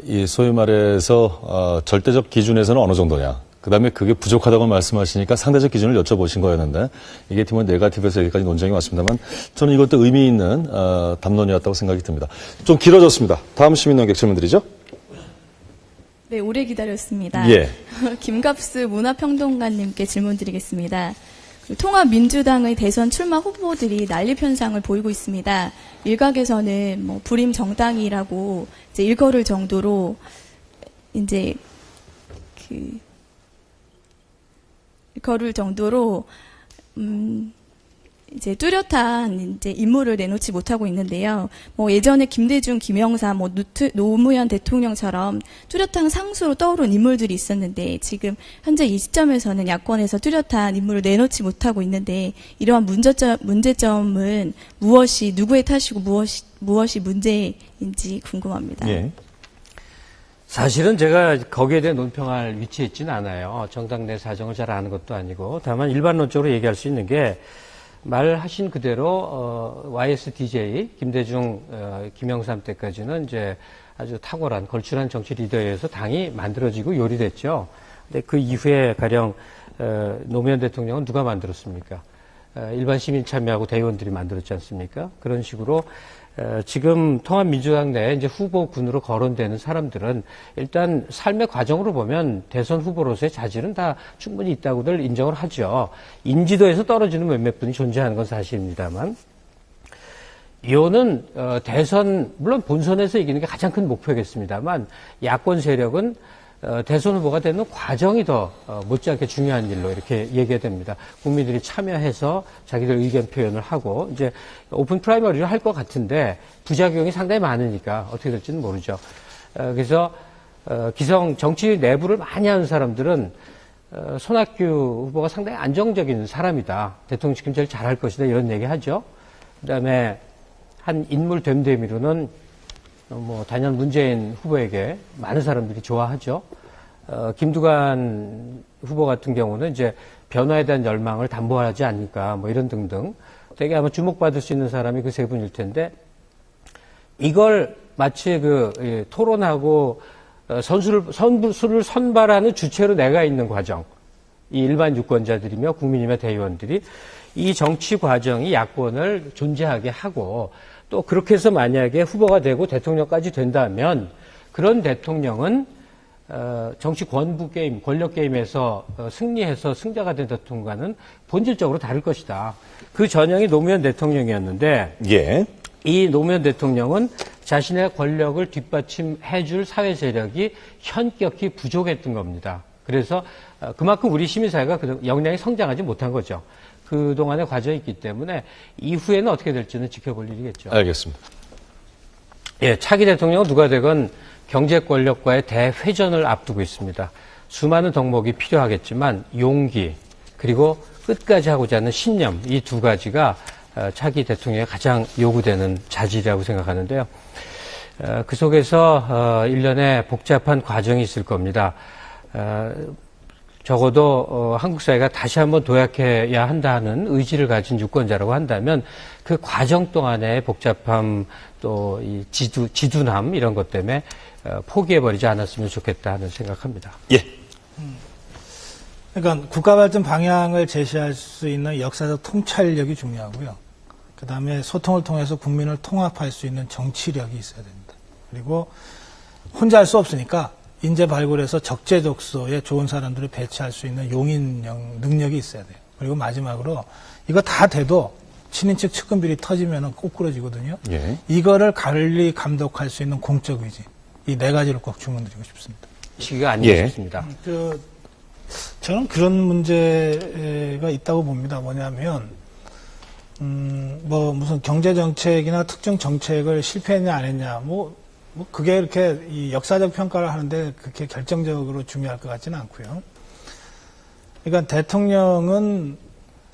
이 소위 말해서 절대적 기준에서는 어느 정도냐. 그다음에 그게 부족하다고 말씀하시니까 상대적 기준을 여쭤보신 거였는데 이게 팀은 네거티브에서 여기까지 논쟁이 왔습니다만 저는 이것도 의미 있는 담론이었다고 생각이 듭니다. 좀 길어졌습니다. 다음 시민 농객 질문 드리죠. 네, 오래 기다렸습니다. 예. 김갑수 문화평론가님께 질문 드리겠습니다. 통합민주당의 대선 출마 후보들이 난립 현상을 보이고 있습니다. 일각에서는 뭐 불임 정당이라고 이제 일거를 정도로 이제 일거를 정도로 이제 뚜렷한 이제 인물을 내놓지 못하고 있는데요. 뭐 예전에 김대중, 김영삼, 뭐 노무현 대통령처럼 뚜렷한 상수로 떠오른 인물들이 있었는데 지금 현재 이 시점에서는 야권에서 뚜렷한 인물을 내놓지 못하고 있는데 이러한 문제점은 무엇이 누구의 탓이고 무엇이 문제인지 궁금합니다. 예. 사실은 제가 거기에 대해 논평할 위치에 있지는 않아요. 정당 내 사정을 잘 아는 것도 아니고 다만 일반론적으로 얘기할 수 있는 게 말하신 그대로 YSDJ 김대중, 김영삼 때까지는 이제 아주 탁월한 걸출한 정치 리더에 의해서 당이 만들어지고 요리됐죠. 근데 그 이후에 가령 노무현 대통령은 누가 만들었습니까? 일반 시민 참여하고 대의원들이 만들었지 않습니까? 그런 식으로 지금 통합민주당 내에 이제 후보군으로 거론되는 사람들은 일단 삶의 과정으로 보면 대선 후보로서의 자질은 다 충분히 있다고들 인정을 하죠. 인지도에서 떨어지는 몇몇 분이 존재하는 건 사실입니다만 이거는 대선 물론 본선에서 이기는 게 가장 큰 목표겠습니다만 야권 세력은 대선 후보가 되는 과정이 더 못지않게 중요한 일로 이렇게 얘기가 됩니다. 국민들이 참여해서 자기들 의견 표현을 하고 이제 오픈 프라이머리를 할 것 같은데 부작용이 상당히 많으니까 어떻게 될지는 모르죠. 그래서 기성 정치 내부를 많이 하는 사람들은 손학규 후보가 상당히 안정적인 사람이다. 대통령 지금 제일 잘할 것이다. 이런 얘기 하죠. 그다음에 한 인물 됨됨이로는 뭐 단연 문재인 후보에게 많은 사람들이 좋아하죠. 김두관 후보 같은 경우는 이제 변화에 대한 열망을 담보하지 않을까 뭐 이런 등등 되게 아마 주목받을 수 있는 사람이 그 세 분일 텐데 이걸 마치 토론하고 선수를 선발하는 주체로 내가 있는 과정 이 일반 유권자들이며 국민이며 대의원들이 이 정치 과정이 야권을 존재하게 하고 또 그렇게 해서 만약에 후보가 되고 대통령까지 된다면 그런 대통령은 정치 권부 게임, 권력 게임에서 승리해서 승자가 된 대통령과는 본질적으로 다를 것이다. 그 전형이 노무현 대통령이었는데 예. 이 노무현 대통령은 자신의 권력을 뒷받침해줄 사회 세력이 현격히 부족했던 겁니다. 그래서 그만큼 우리 시민사회가 역량이 성장하지 못한 거죠. 그동안의 과정이 있기 때문에 이후에는 어떻게 될지는 지켜볼 일이겠죠. 알겠습니다. 예, 차기 대통령은 누가 되건 경제 권력과의 대회전을 앞두고 있습니다. 수많은 덕목이 필요하겠지만 용기 그리고 끝까지 하고자 하는 신념 이 두 가지가 차기 대통령에 가장 요구되는 자질이라고 생각하는데요. 그 속에서 일련의 복잡한 과정이 있을 겁니다. 적어도 한국 사회가 다시 한번 도약해야 한다는 의지를 가진 유권자라고 한다면 그 과정 동안의 복잡함 또 이 지두남 이런 것 때문에 포기해버리지 않았으면 좋겠다 하는 생각합니다. 예. 그러니까 국가 발전 방향을 제시할 수 있는 역사적 통찰력이 중요하고요. 그 다음에 소통을 통해서 국민을 통합할 수 있는 정치력이 있어야 됩니다. 그리고 혼자 할 수 없으니까 인재 발굴해서 적재적소에 좋은 사람들을 배치할 수 있는 용인 능력이 있어야 돼요. 그리고 마지막으로 이거 다 돼도 친인척 측근 비리 터지면 꼬꾸러지거든요. 예. 이거를 관리 감독할 수 있는 공적 의지. 이 네 가지를 꼭 주문드리고 싶습니다. 시기가 아니겠습니다 저는 그런 문제가 있다고 봅니다. 뭐냐면 무슨 경제 정책이나 특정 정책을 실패했냐 안 했냐 그게 이렇게 이 역사적 평가를 하는데 그렇게 결정적으로 중요할 것 같지는 않고요. 그러니까 대통령은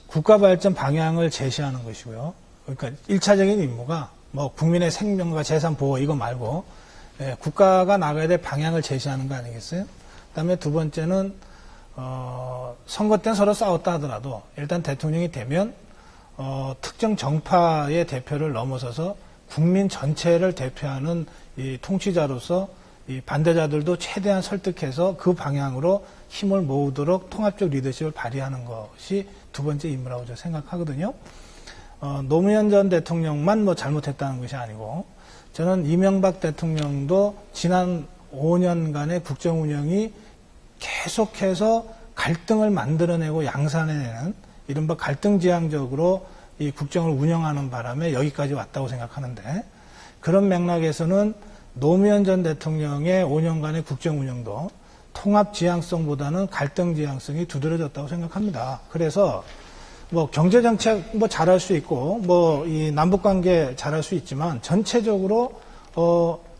국가 발전 방향을 제시하는 것이고요. 그러니까 1차적인 임무가 국민의 생명과 재산 보호 이거 말고 국가가 나가야 될 방향을 제시하는 거 아니겠어요? 그다음에 두 번째는 선거 때는 서로 싸웠다 하더라도 일단 대통령이 되면 특정 정파의 대표를 넘어서서 국민 전체를 대표하는 이 통치자로서 이 반대자들도 최대한 설득해서 그 방향으로 힘을 모으도록 통합적 리더십을 발휘하는 것이 두 번째 임무라고 저는 생각하거든요. 노무현 전 대통령만 잘못했다는 것이 아니고 저는 이명박 대통령도 지난 5년간의 국정 운영이 계속해서 갈등을 만들어내고 양산해내는 이른바 갈등지향적으로 이 국정을 운영하는 바람에 여기까지 왔다고 생각하는데 그런 맥락에서는 노무현 전 대통령의 5년간의 국정 운영도 통합 지향성보다는 갈등 지향성이 두드러졌다고 생각합니다. 그래서 경제 정책 잘할 수 있고 이 남북 관계 잘할 수 있지만 전체적으로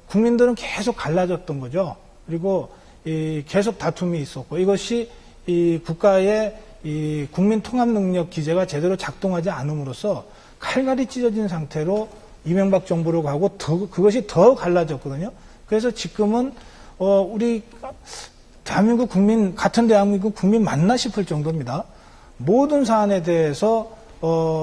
국민들은 계속 갈라졌던 거죠. 그리고 계속 다툼이 있었고 이것이 이 국가의 이 국민 통합 능력 기제가 제대로 작동하지 않음으로써 칼갈이 찢어진 상태로 이명박 정부로 가고 그것이 더 갈라졌거든요. 그래서 지금은 우리 대한민국 국민 같은 대한민국 국민 맞나 싶을 정도입니다. 모든 사안에 대해서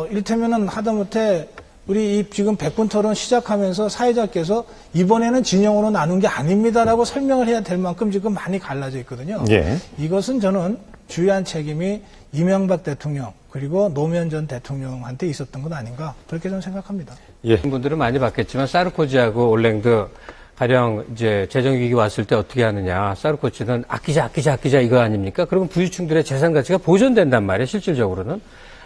이를테면은 하다못해 우리 지금 백분 토론 시작하면서 사회자께서 이번에는 진영으로 나눈 게 아닙니다라고 설명을 해야 될 만큼 지금 많이 갈라져 있거든요. 예. 이것은 저는 주요한 책임이 이명박 대통령 그리고 노무현 전 대통령한테 있었던 것 아닌가 그렇게 저는 생각합니다. 예. 분들은 많이 봤겠지만 사르코지하고 올랭드 가령 이제 재정 위기 왔을 때 어떻게 하느냐. 사르코지는 아끼자 이거 아닙니까? 그러면 부유층들의 재산 가치가 보존된단 말이에요. 실질적으로는.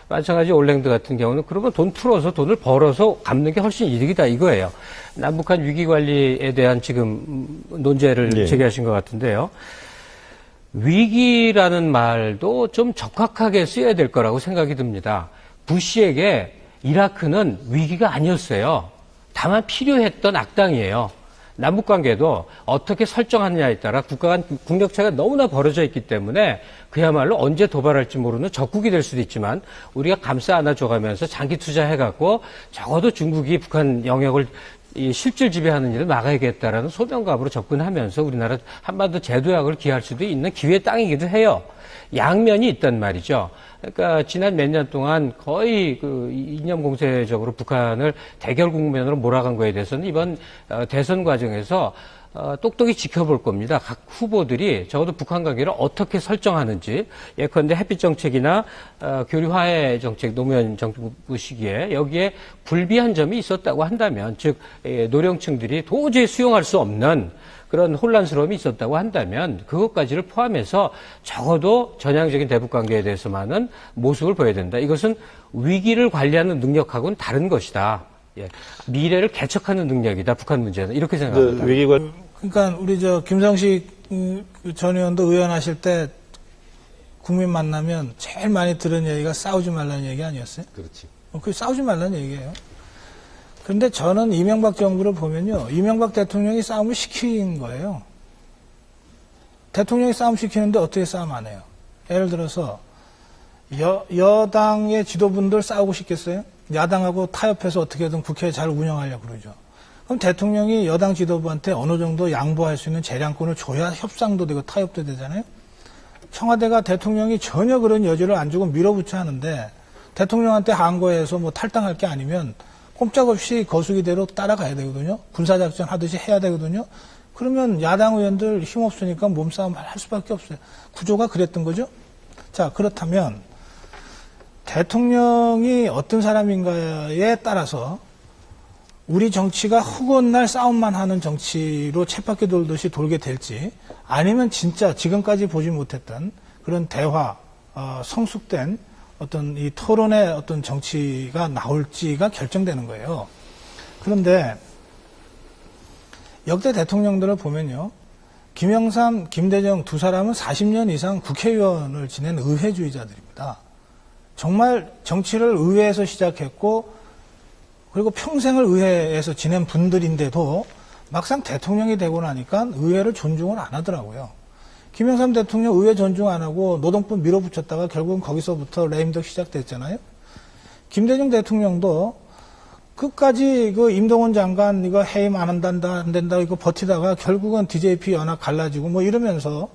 마찬가지 올랭드 같은 경우는 그러면 돈 풀어서 돈을 벌어서 갚는 게 훨씬 이득이다 이거예요. 남북한 위기 관리에 대한 지금 논제를 예. 제기하신 것 같은데요. 위기라는 말도 좀 적확하게 쓰여야 될 거라고 생각이 듭니다. 부시에게 이라크는 위기가 아니었어요. 다만 필요했던 악당이에요. 남북관계도 어떻게 설정하느냐에 따라 국가 간 국력차가 너무나 벌어져 있기 때문에 그야말로 언제 도발할지 모르는 적국이 될 수도 있지만 우리가 감싸 안아줘가면서 장기 투자해갖고 적어도 중국이 북한 영역을 이 실질 지배하는 일을 막아야겠다라는 소명감으로 접근하면서 우리나라 한반도 제도약을 기할 수도 있는 기회의 땅이기도 해요. 양면이 있단 말이죠. 그러니까 지난 몇 년 동안 거의 이념 공세적으로 북한을 대결 국면으로 몰아간 거에 대해서는 이번 대선 과정에서 똑똑히 지켜볼 겁니다. 각 후보들이 적어도 북한 관계를 어떻게 설정하는지 예컨대 햇빛 정책이나 교류 화해 정책 노무현 정부 시기에 여기에 불비한 점이 있었다고 한다면 즉 노령층들이 도저히 수용할 수 없는 그런 혼란스러움이 있었다고 한다면 그것까지를 포함해서 적어도 전향적인 대북 관계에 대해서만은 모습을 보여야 된다. 이것은 위기를 관리하는 능력하고는 다른 것이다. 예. 미래를 개척하는 능력이다. 북한 문제는 이렇게 생각합니다. 그러니까 우리 김성식 전 의원도 의원 하실 때 국민 만나면 제일 많이 들은 얘기가 싸우지 말라는 얘기 아니었어요? 그렇지. 그 싸우지 말라는 얘기예요. 그런데 저는 이명박 정부를 보면요. 이명박 대통령이 싸움을 시킨 거예요. 대통령이 싸움 시키는데 어떻게 싸움 안 해요? 예를 들어서 여당의 지도분들 싸우고 싶겠어요? 야당하고 타협해서 어떻게든 국회 잘 운영하려고 그러죠. 그럼 대통령이 여당 지도부한테 어느 정도 양보할 수 있는 재량권을 줘야 협상도 되고 타협도 되잖아요. 청와대가 대통령이 전혀 그런 여지를 안 주고 밀어붙여 하는데 대통령한테 항거해서 뭐 탈당할 게 아니면 꼼짝없이 거수기대로 따라가야 되거든요. 군사작전 하듯이 해야 되거든요. 그러면 야당 의원들 힘없으니까 몸싸움 할 수밖에 없어요. 구조가 그랬던 거죠. 자, 그렇다면 대통령이 어떤 사람인가에 따라서 우리 정치가 허구한 싸움만 하는 정치로 쳇바퀴 돌듯이 돌게 될지 아니면 진짜 지금까지 보지 못했던 그런 대화, 성숙된 어떤 이 토론의 어떤 정치가 나올지가 결정되는 거예요. 그런데 역대 대통령들을 보면요. 김영삼, 김대중 두 사람은 40년 이상 국회의원을 지낸 의회주의자들입니다. 정말 정치를 의회에서 시작했고 그리고 평생을 의회에서 지낸 분들인데도 막상 대통령이 되고 나니까 의회를 존중을 안 하더라고요. 김영삼 대통령 의회 존중 안 하고 노동법 밀어붙였다가 결국은 거기서부터 레임덕 시작됐잖아요. 김대중 대통령도 끝까지 그 임동원 장관 이거 해임 안 된다 이거 버티다가 결국은 DJP 연합 갈라지고 뭐 이러면서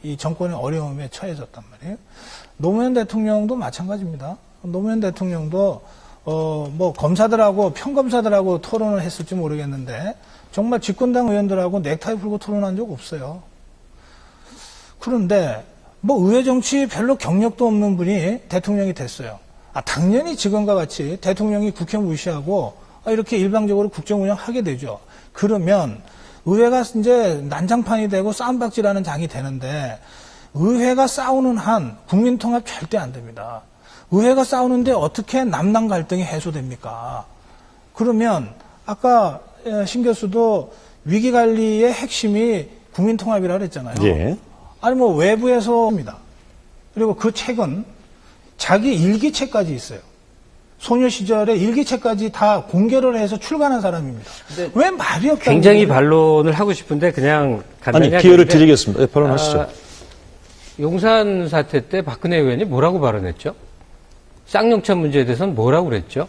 이 정권의 어려움에 처해졌단 말이에요. 노무현 대통령도 마찬가지입니다. 노무현 대통령도 뭐 검사들하고 평검사들하고 토론을 했을지 모르겠는데 정말 집권당 의원들하고 넥타이 풀고 토론한 적 없어요. 그런데 뭐 의회 정치 별로 경력도 없는 분이 대통령이 됐어요. 당연히 지금과 같이 대통령이 국회 무시하고 이렇게 일방적으로 국정 운영하게 되죠. 그러면 의회가 이제 난장판이 되고 싸움박질하는 장이 되는데 의회가 싸우는 한 국민 통합 절대 안 됩니다. 의회가 싸우는데 어떻게 남남 갈등이 해소됩니까? 그러면 아까 신 교수도 위기관리의 핵심이 국민 통합이라고 그랬잖아요. 예. 아니 뭐 외부에서입니다. 그리고 그 책은 자기 일기책까지 있어요. 소녀 시절에 일기책까지 다 공개를 해서 출간한 사람입니다. 왜 말이 없다고? 굉장히 반론을 하고 싶은데 그냥 간단히 아니, 기회를 하겠는데, 드리겠습니다. 네, 발언하시죠. 용산 사태 때 박근혜 의원이 뭐라고 발언했죠? 쌍용차 문제에 대해서는 뭐라고 그랬죠?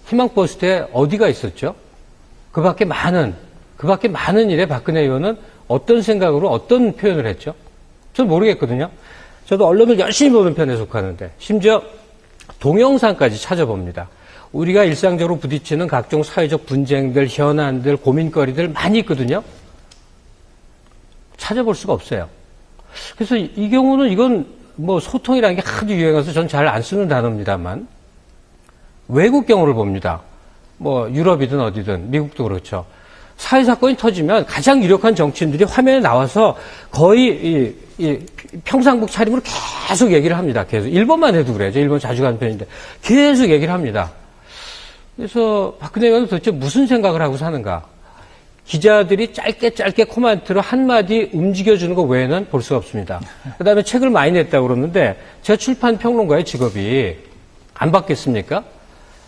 희망버스 때 어디가 있었죠? 그 밖에 많은 일에 박근혜 의원은 어떤 생각으로 어떤 표현을 했죠? 저는 모르겠거든요. 저도 언론을 열심히 보는 편에 속하는데 심지어 동영상까지 찾아봅니다. 우리가 일상적으로 부딪히는 각종 사회적 분쟁들, 현안들, 고민거리들 많이 있거든요. 찾아볼 수가 없어요. 그래서 이 경우는 이건 뭐 소통이라는 게 하도 유행해서 전 잘 안 쓰는 단어입니다만 외국 경우를 봅니다. 뭐 유럽이든 어디든 미국도 그렇죠. 사회사건이 터지면 가장 유력한 정치인들이 화면에 나와서 거의 이 평상복 차림으로 계속 얘기를 합니다. 계속. 일본만 해도 그래요. 저 일본 자주 가는 편인데 계속 얘기를 합니다. 그래서 박근혜 의원은 도대체 무슨 생각을 하고 사는가. 기자들이 짧게 코멘트로 한마디 움직여주는 것 외에는 볼 수가 없습니다. 그 다음에 책을 많이 냈다고 그러는데 제가 출판 평론가의 직업이 안 바뀌었습니까?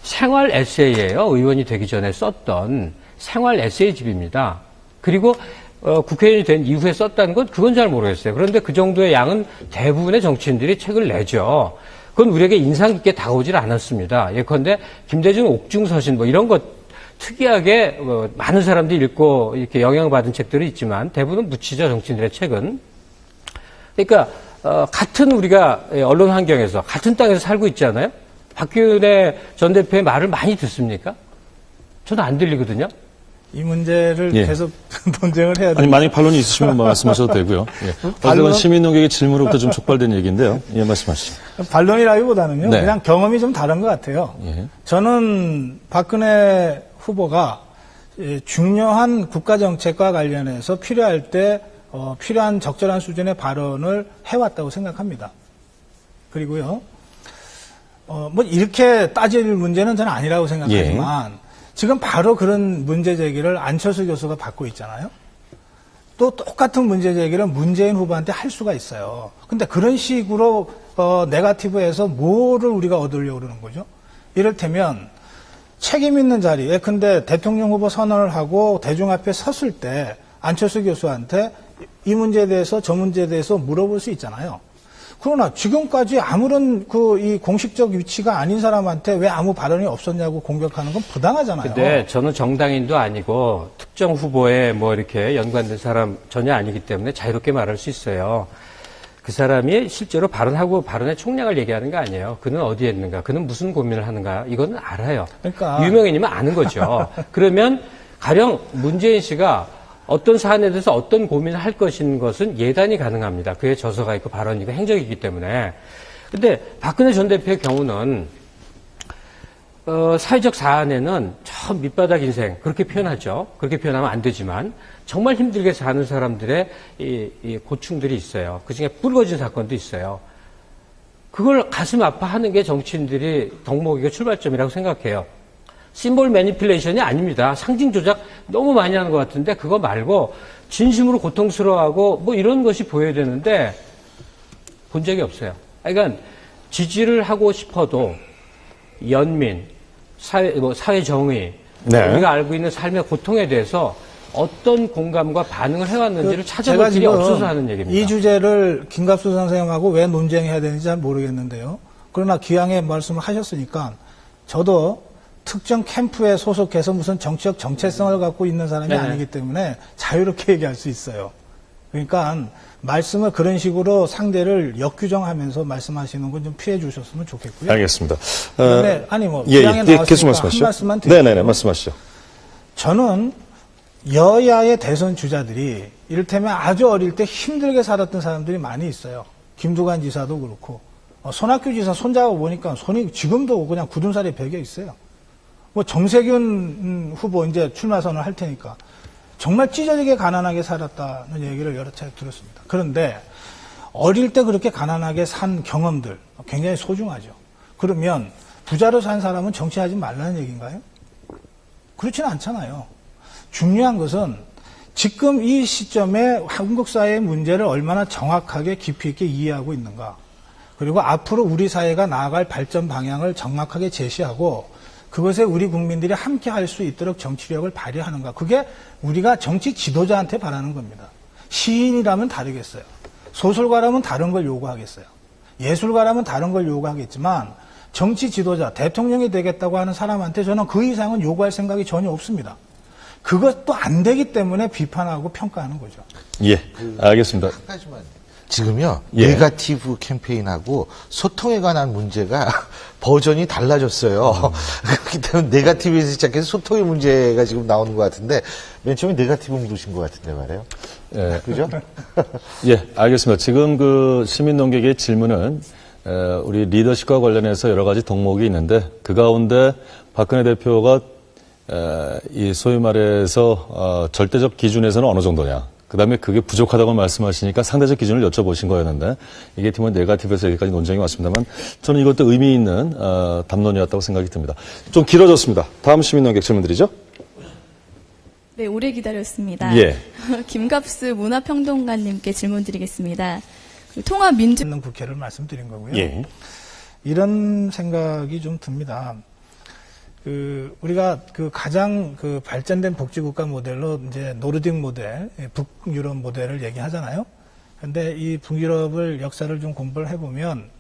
생활 에세이예요. 의원이 되기 전에 썼던 생활 에세이집입니다. 그리고 국회의원이 된 이후에 썼다는 건 그건 잘 모르겠어요. 그런데 그 정도의 양은 대부분의 정치인들이 책을 내죠. 그건 우리에게 인상 깊게 다가오질 않았습니다. 예컨대 김대중 옥중서신 뭐 이런 것 특이하게 많은 사람들이 읽고 이렇게 영향받은 책들이 있지만 대부분 묻히죠. 정치인들의 책은. 그러니까 같은 우리가 언론 환경에서 같은 땅에서 살고 있잖아요. 박근혜 전 대표의 말을 많이 듣습니까? 저는 안 들리거든요. 이 문제를 예. 계속 논쟁을 해야 아니, 됩니다. 만약에 반론이 있으시면 말씀하셔도 되고요. 예. 어쨌든 시민 농객의 질문으로부터 좀 촉발된 얘기인데요. 예, 말씀하시죠. 반론이라기보다는요. 네. 그냥 경험이 좀 다른 것 같아요. 예. 저는 박근혜 후보가 중요한 국가정책과 관련해서 필요할 때 필요한 적절한 수준의 발언을 해왔다고 생각합니다. 그리고요. 뭐 이렇게 따질 문제는 저는 아니라고 생각하지만 지금 바로 그런 문제 제기를 안철수 교수가 받고 있잖아요. 또 똑같은 문제 제기를 문재인 후보한테 할 수가 있어요. 근데 그런 식으로 네거티브에서 뭐를 우리가 얻으려고 그러는 거죠? 이를테면 책임 있는 자리, 예컨대 대통령 후보 선언을 하고 대중 앞에 섰을 때 안철수 교수한테 이 문제에 대해서 저 문제에 대해서 물어볼 수 있잖아요. 그러나 지금까지 아무런 이 공식적 위치가 아닌 사람한테 왜 아무 발언이 없었냐고 공격하는 건 부당하잖아요. 근데 저는 정당인도 아니고 특정 후보에 뭐 이렇게 연관된 사람 전혀 아니기 때문에 자유롭게 말할 수 있어요. 그 사람이 실제로 발언하고 발언의 총량을 얘기하는 거 아니에요. 그는 어디에 있는가, 그는 무슨 고민을 하는가, 이거는 알아요. 그러니까. 유명인이면 아는 거죠. 그러면 가령 문재인 씨가 어떤 사안에 대해서 어떤 고민을 할 것인 것은 예단이 가능합니다. 그에 저서가 있고 발언이 있고 행적이기 때문에. 근데 박근혜 전 대표의 경우는 사회적 사안에는 저 밑바닥 인생 그렇게 표현하죠. 그렇게 표현하면 안 되지만 정말 힘들게 사는 사람들의 이 고충들이 있어요. 그중에 붉어진 사건도 있어요. 그걸 가슴 아파하는 게 정치인들이 덕목이고 출발점이라고 생각해요. 심볼 매니플레이션이 아닙니다. 상징 조작 너무 많이 하는 것 같은데 그거 말고 진심으로 고통스러워하고 뭐 이런 것이 보여야 되는데 본 적이 없어요. 그러니까 지지를 하고 싶어도 연민, 사회 정의, 네. 우리가 알고 있는 삶의 고통에 대해서 어떤 공감과 반응을 해왔는지를 제가 찾아볼 길이 지금 없어서 하는 얘기입니다. 이 주제를 김갑수 선생님하고 왜 논쟁해야 되는지 잘 모르겠는데요. 그러나 기왕에 말씀을 하셨으니까 저도 특정 캠프에 소속해서 무슨 정치적 정체성을 갖고 있는 사람이 네네. 아니기 때문에 자유롭게 얘기할 수 있어요. 그러니까 말씀을 그런 식으로 상대를 역규정하면서 말씀하시는 건 좀 피해 주셨으면 좋겠고요. 알겠습니다. 그런데 아니 뭐 예, 기왕에 나왔으니까 계속 말씀하시죠. 한 말씀만 드릴게요. 네네네, 말씀하시죠. 저는 여야의 대선 주자들이 이를테면 아주 어릴 때 힘들게 살았던 사람들이 많이 있어요. 김두관 지사도 그렇고 손학규 지사 손잡아 보니까 손이 지금도 그냥 굳은 살이 베겨 있어요. 뭐 정세균 후보 이제 출마 선언을 할 테니까 정말 찢어지게 가난하게 살았다는 얘기를 여러 차례 들었습니다. 그런데 어릴 때 그렇게 가난하게 산 경험들 굉장히 소중하죠. 그러면 부자로 산 사람은 정치하지 말라는 얘기인가요? 그렇지는 않잖아요. 중요한 것은 지금 이 시점에 한국 사회의 문제를 얼마나 정확하게 깊이 있게 이해하고 있는가. 그리고 앞으로 우리 사회가 나아갈 발전 방향을 정확하게 제시하고 그것에 우리 국민들이 함께 할 수 있도록 정치력을 발휘하는가. 그게 우리가 정치 지도자한테 바라는 겁니다. 시인이라면 다르겠어요. 소설가라면 다른 걸 요구하겠어요. 예술가라면 다른 걸 요구하겠지만 정치 지도자, 대통령이 되겠다고 하는 사람한테 저는 그 이상은 요구할 생각이 전혀 없습니다. 그것도 안 되기 때문에 비판하고 평가하는 거죠. 예, 알겠습니다. 한 가지만. 지금요, 예. 네거티브 캠페인하고 소통에 관한 문제가 버전이 달라졌어요. 그렇기 때문에 네거티브에서 시작해서 소통의 문제가 지금 나오는 것 같은데, 맨 처음에 네거티브 묻으신 것 같은데 말이에요. 예, 그죠? 예, 알겠습니다. 지금 그 시민 농객의 질문은 우리 리더십과 관련해서 여러 가지 덕목이 있는데 그 가운데 박근혜 대표가 이 소위 말해서 절대적 기준에서는 어느 정도냐. 그다음에 그게 부족하다고 말씀하시니까 상대적 기준을 여쭤보신 거였는데 이게 팀은 네거티브에서 여기까지 논쟁이 왔습니다만 저는 이것도 의미 있는 담론이었다고 생각이 듭니다. 좀 길어졌습니다. 다음 시민 농객 질문 드리죠. 네, 오래 기다렸습니다. 예. 김갑수 문화평론가님께 질문 드리겠습니다. 통합민주 있는 국회를 말씀드린 거고요. 예. 이런 생각이 좀 듭니다. 우리가 가장 발전된 복지국가 모델로 이제 노르딕 모델, 북유럽 모델을 얘기하잖아요. 근데 이 북유럽을 역사를 좀 공부를 해보면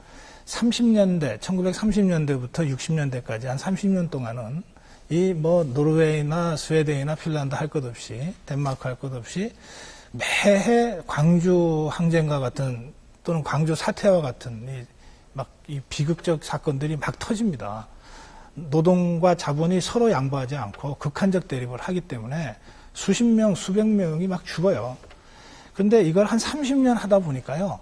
1930년대부터 60년대까지 한 30년 동안은 이 노르웨이나 스웨덴이나 핀란드 할 것 없이, 덴마크 할 것 없이 매해 광주 항쟁과 같은 또는 광주 사태와 같은 이 비극적 사건들이 막 터집니다. 노동과 자본이 서로 양보하지 않고 극한적 대립을 하기 때문에 수십 명, 수백 명이 막 죽어요. 근데 이걸 한 30년 하다 보니까요.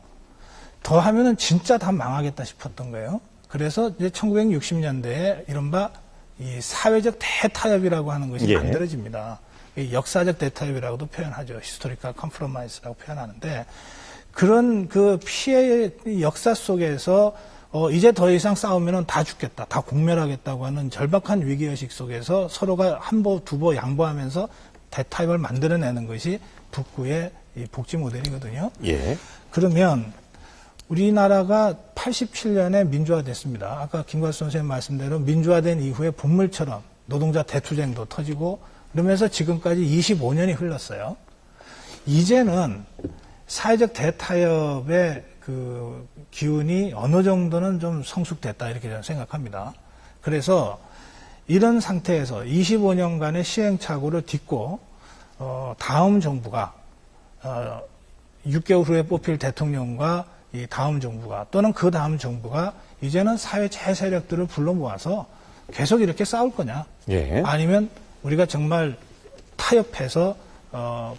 더 하면은 진짜 다 망하겠다 싶었던 거예요. 그래서 이제 1960년대에 이른바 이 사회적 대타협이라고 하는 것이 예. 만들어집니다. 이 역사적 대타협이라고도 표현하죠. 히스토리컬 컴프로마이스라고 표현하는데 그런 그 피해의 역사 속에서 이제 더 이상 싸우면은 다 죽겠다, 다 공멸하겠다고 하는 절박한 위기의식 속에서 서로가 한 보, 두 보 양보하면서 대타협을 만들어내는 것이 북구의 이 복지 모델이거든요. 예. 그러면 우리나라가 87년에 민주화됐습니다. 아까 김관수 선생님 말씀대로 민주화된 이후에 본물처럼 노동자 대투쟁도 터지고 그러면서 지금까지 25년이 흘렀어요. 이제는 사회적 대타협의 그 기운이 어느 정도는 좀 성숙됐다 이렇게 저는 생각합니다. 그래서 이런 상태에서 25년간의 시행착오를 딛고 다음 정부가 6개월 후에 뽑힐 대통령과 이 다음 정부가 또는 그 다음 정부가 이제는 사회 제세력들을 불러 모아서 계속 이렇게 싸울 거냐? 예. 아니면 우리가 정말 타협해서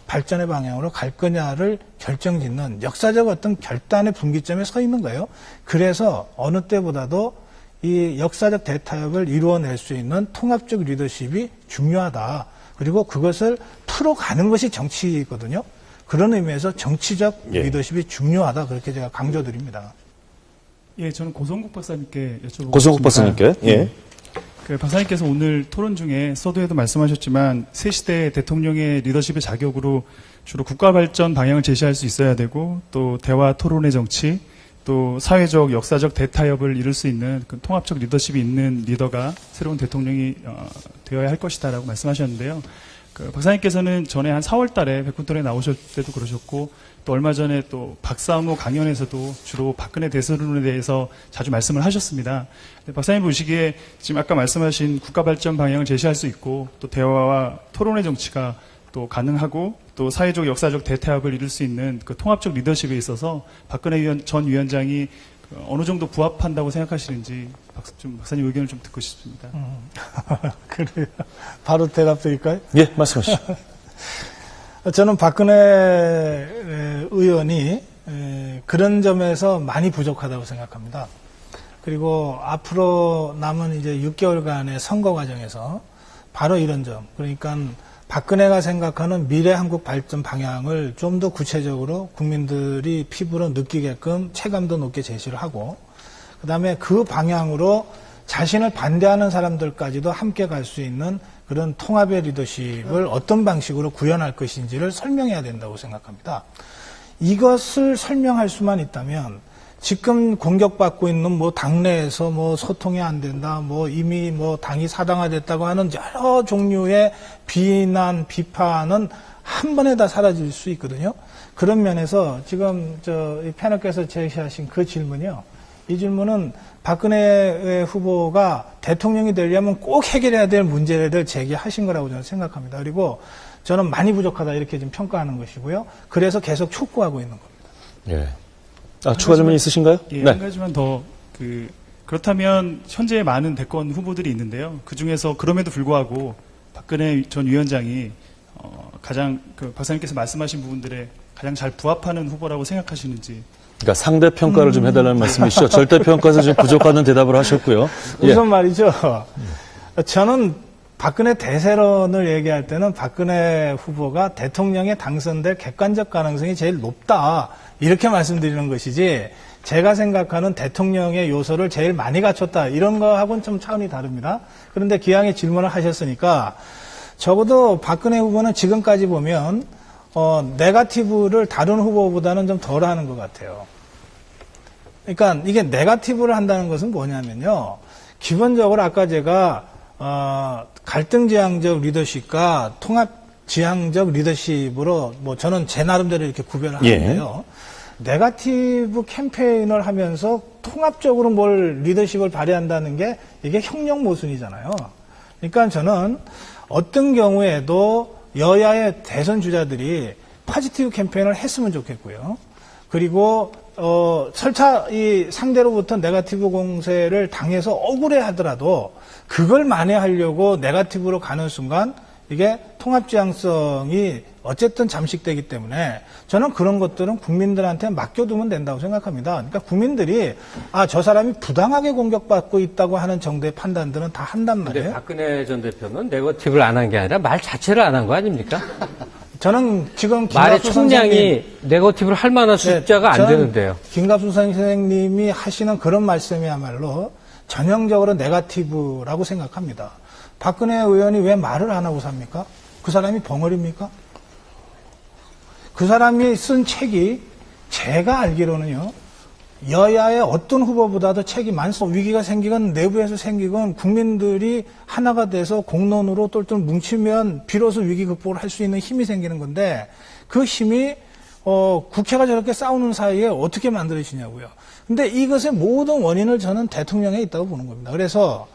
발전의 방향으로 갈 거냐를 결정짓는 역사적 어떤 결단의 분기점에 서 있는 거예요. 그래서 어느 때보다도 이 역사적 대타협을 이루어낼 수 있는 통합적 리더십이 중요하다. 그리고 그것을 풀어가는 것이 정치거든요. 그런 의미에서 정치적 예. 리더십이 중요하다. 그렇게 제가 강조드립니다. 예, 저는 고성국 박사님께 여쭤보고 고성국 싶습니다. 박사님께. 예. 그 박사님께서 오늘 토론 중에 서두에도 말씀하셨지만 새 시대 대통령의 리더십의 자격으로 주로 국가 발전 방향을 제시할 수 있어야 되고 또 대화 토론의 정치 또 사회적 역사적 대타협을 이룰 수 있는 그 통합적 리더십이 있는 리더가 새로운 대통령이 되어야 할 것이다라고 말씀하셨는데요. 그 박사님께서는 전에 한 4월 달에 백분토론에 나오실 때도 그러셨고 또 얼마 전에 또 박사모 강연에서도 주로 박근혜 대선론에 대해서 자주 말씀을 하셨습니다. 박사님 보시기에 지금 아까 말씀하신 국가 발전 방향을 제시할 수 있고 또 대화와 토론의 정치가 또 가능하고 또 사회적 역사적 대타협을 이룰 수 있는 그 통합적 리더십에 있어서 박근혜 전 위원장이 어느 정도 부합한다고 생각하시는지 박사님 의견을 좀 듣고 싶습니다. 그래요. 바로 대답 드릴까요? 예, 말씀하시죠. 저는 박근혜 의원이 그런 점에서 많이 부족하다고 생각합니다. 그리고 앞으로 남은 이제 6개월간의 선거 과정에서 바로 이런 점, 그러니까 박근혜가 생각하는 미래 한국 발전 방향을 좀 더 구체적으로 국민들이 피부로 느끼게끔 체감도 높게 제시를 하고, 그 다음에 그 방향으로 자신을 반대하는 사람들까지도 함께 갈 수 있는 그런 통합의 리더십을 어떤 방식으로 구현할 것인지를 설명해야 된다고 생각합니다. 이것을 설명할 수만 있다면 지금 공격받고 있는 뭐 당내에서 뭐 소통이 안 된다, 뭐 이미 뭐 당이 사당화됐다고 하는 여러 종류의 비난, 비판은 한 번에 다 사라질 수 있거든요. 그런 면에서 지금 이 패널께서 제시하신 그 질문이요. 이 질문은 박근혜 후보가 대통령이 되려면 꼭 해결해야 될 문제를 제기하신 거라고 저는 생각합니다. 그리고 저는 많이 부족하다 이렇게 지금 평가하는 것이고요. 그래서 계속 촉구하고 있는 겁니다. 예. 추가 질문 있으신가요? 예, 네. 한 가지만 더 그렇다면 현재 많은 대권 후보들이 있는데요. 그 중에서 그럼에도 불구하고 박근혜 전 위원장이 가장 박사님께서 말씀하신 부분들에 가장 잘 부합하는 후보라고 생각하시는지. 그러니까 상대 평가를 좀 해달라는 말씀이시죠. 절대 평가에서 좀 부족하다는 대답을 하셨고요. 우선 말이죠. 저는 박근혜 대세론을 얘기할 때는 박근혜 후보가 대통령에 당선될 객관적 가능성이 제일 높다. 이렇게 말씀드리는 것이지, 제가 생각하는 대통령의 요소를 제일 많이 갖췄다. 이런 거하고는 좀 차원이 다릅니다. 그런데 기왕에 질문을 하셨으니까, 적어도 박근혜 후보는 지금까지 보면, 네거티브를 다른 후보보다는 좀 덜 하는 것 같아요. 그러니까 이게 네거티브를 한다는 것은 뭐냐면요. 기본적으로 아까 제가, 갈등지향적 리더십과 통합지향적 리더십으로 뭐 저는 제 나름대로 이렇게 구별을 하는데요. 네거티브 캠페인을 하면서 통합적으로 뭘 리더십을 발휘한다는 게 이게 형용 모순이잖아요. 그러니까 저는 어떤 경우에도 여야의 대선 주자들이 포지티브 캠페인을 했으면 좋겠고요. 그리고 설사 이 상대로부터 네거티브 공세를 당해서 억울해 하더라도 그걸 만회하려고 네거티브로 가는 순간 이게 통합지향성이 어쨌든 잠식되기 때문에 저는 그런 것들은 국민들한테 맡겨두면 된다고 생각합니다. 그러니까 국민들이 저 사람이 부당하게 공격받고 있다고 하는 정도의 판단들은 다 한단 말이에요. 근데 박근혜 전 대표는 네거티브를 안 한 게 아니라 말 자체를 안 한 거 아닙니까? 저는 지금 말의 김갑수 총량이 선생님, 네거티브를 할 만한 숫자가 안 저는 되는데요. 김갑수 선생님이 하시는 그런 말씀이야말로 전형적으로 네거티브라고 생각합니다. 박근혜 의원이 왜 말을 안 하고 삽니까? 그 사람이 벙어리입니까? 그 사람이 쓴 책이 제가 알기로는요, 여야의 어떤 후보보다도 책이 많습니다. 위기가 생기건 내부에서 생기건 국민들이 하나가 돼서 공론으로 똘똘 뭉치면 비로소 위기 극복을 할 수 있는 힘이 생기는 건데, 그 힘이 국회가 저렇게 싸우는 사이에 어떻게 만들어지냐고요. 근데 이것의 모든 원인을 저는 대통령에 있다고 보는 겁니다. 그래서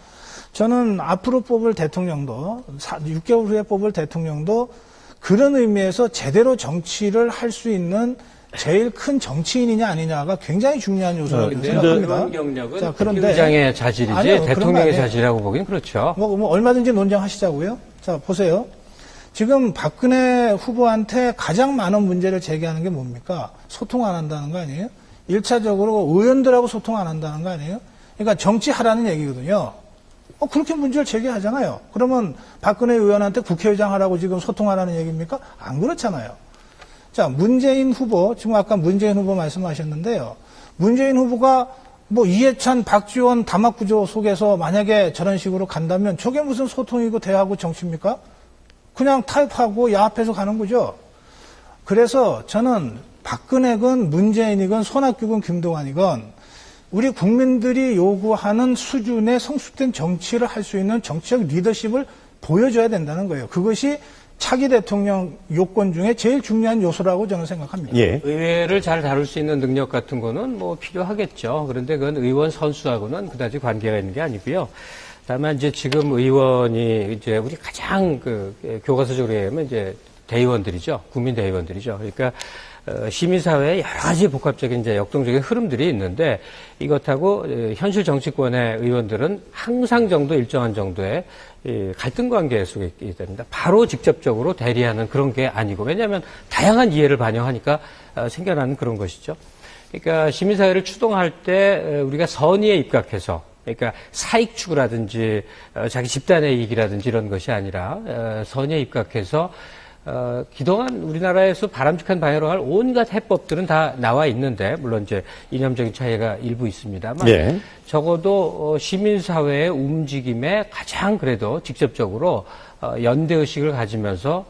저는 앞으로 뽑을 대통령도 6개월 후에 뽑을 대통령도 그런 의미에서 제대로 정치를 할 수 있는 제일 큰 정치인이냐 아니냐가 굉장히 중요한 요소라고 근데 생각합니다. 그런 경력은 자, 그런데 국회의장의 자질이지 아니요, 그런 거 대통령의 아니에요. 자질이라고 보기는 그렇죠. 뭐 얼마든지 논쟁하시자고요. 자, 보세요. 지금 박근혜 후보한테 가장 많은 문제를 제기하는 게 뭡니까? 소통 안 한다는 거 아니에요? 1차적으로 의원들하고 소통 안 한다는 거 아니에요? 그러니까 정치하라는 얘기거든요. 그렇게 문제를 제기하잖아요. 그러면 박근혜 의원한테 국회의장 하라고 지금 소통하라는 얘기입니까? 안 그렇잖아요. 자, 문재인 후보, 지금 아까 문재인 후보 말씀하셨는데요. 문재인 후보가 뭐 이해찬, 박지원 담합구조 속에서 만약에 저런 식으로 간다면 저게 무슨 소통이고 대화고 정치입니까? 그냥 타협하고 야합해서 가는 거죠. 그래서 저는 박근혜건 문재인이건 손학규건 김동완이건 우리 국민들이 요구하는 수준의 성숙된 정치를 할 수 있는 정치적 리더십을 보여줘야 된다는 거예요. 그것이 차기 대통령 요건 중에 제일 중요한 요소라고 저는 생각합니다. 예. 의회를 잘 다룰 수 있는 능력 같은 거는 뭐 필요하겠죠. 그런데 그건 의원 선수하고는 그다지 관계가 있는 게 아니고요. 다만 이제 지금 의원이 이제 우리 가장 교과서적으로 얘기하면 이제 대의원들이죠. 국민 대의원들이죠. 그러니까 시민사회에 여러 가지 복합적인 이제 역동적인 흐름들이 있는데 이것하고 현실 정치권의 의원들은 항상 일정한 정도의 갈등 관계 속에 있기 때문에 바로 직접적으로 대리하는 그런 게 아니고 왜냐하면 다양한 이해를 반영하니까 생겨나는 그런 것이죠. 그러니까 시민사회를 추동할 때 우리가 선의에 입각해서 그러니까 사익 추구라든지 자기 집단의 이익이라든지 이런 것이 아니라 선의에 입각해서 그동안 우리나라에서 바람직한 방향으로 할 온갖 해법들은 다 나와 있는데 물론 이제 이념적인 차이가 일부 있습니다만 예. 적어도 시민사회의 움직임에 가장 그래도 직접적으로 연대의식을 가지면서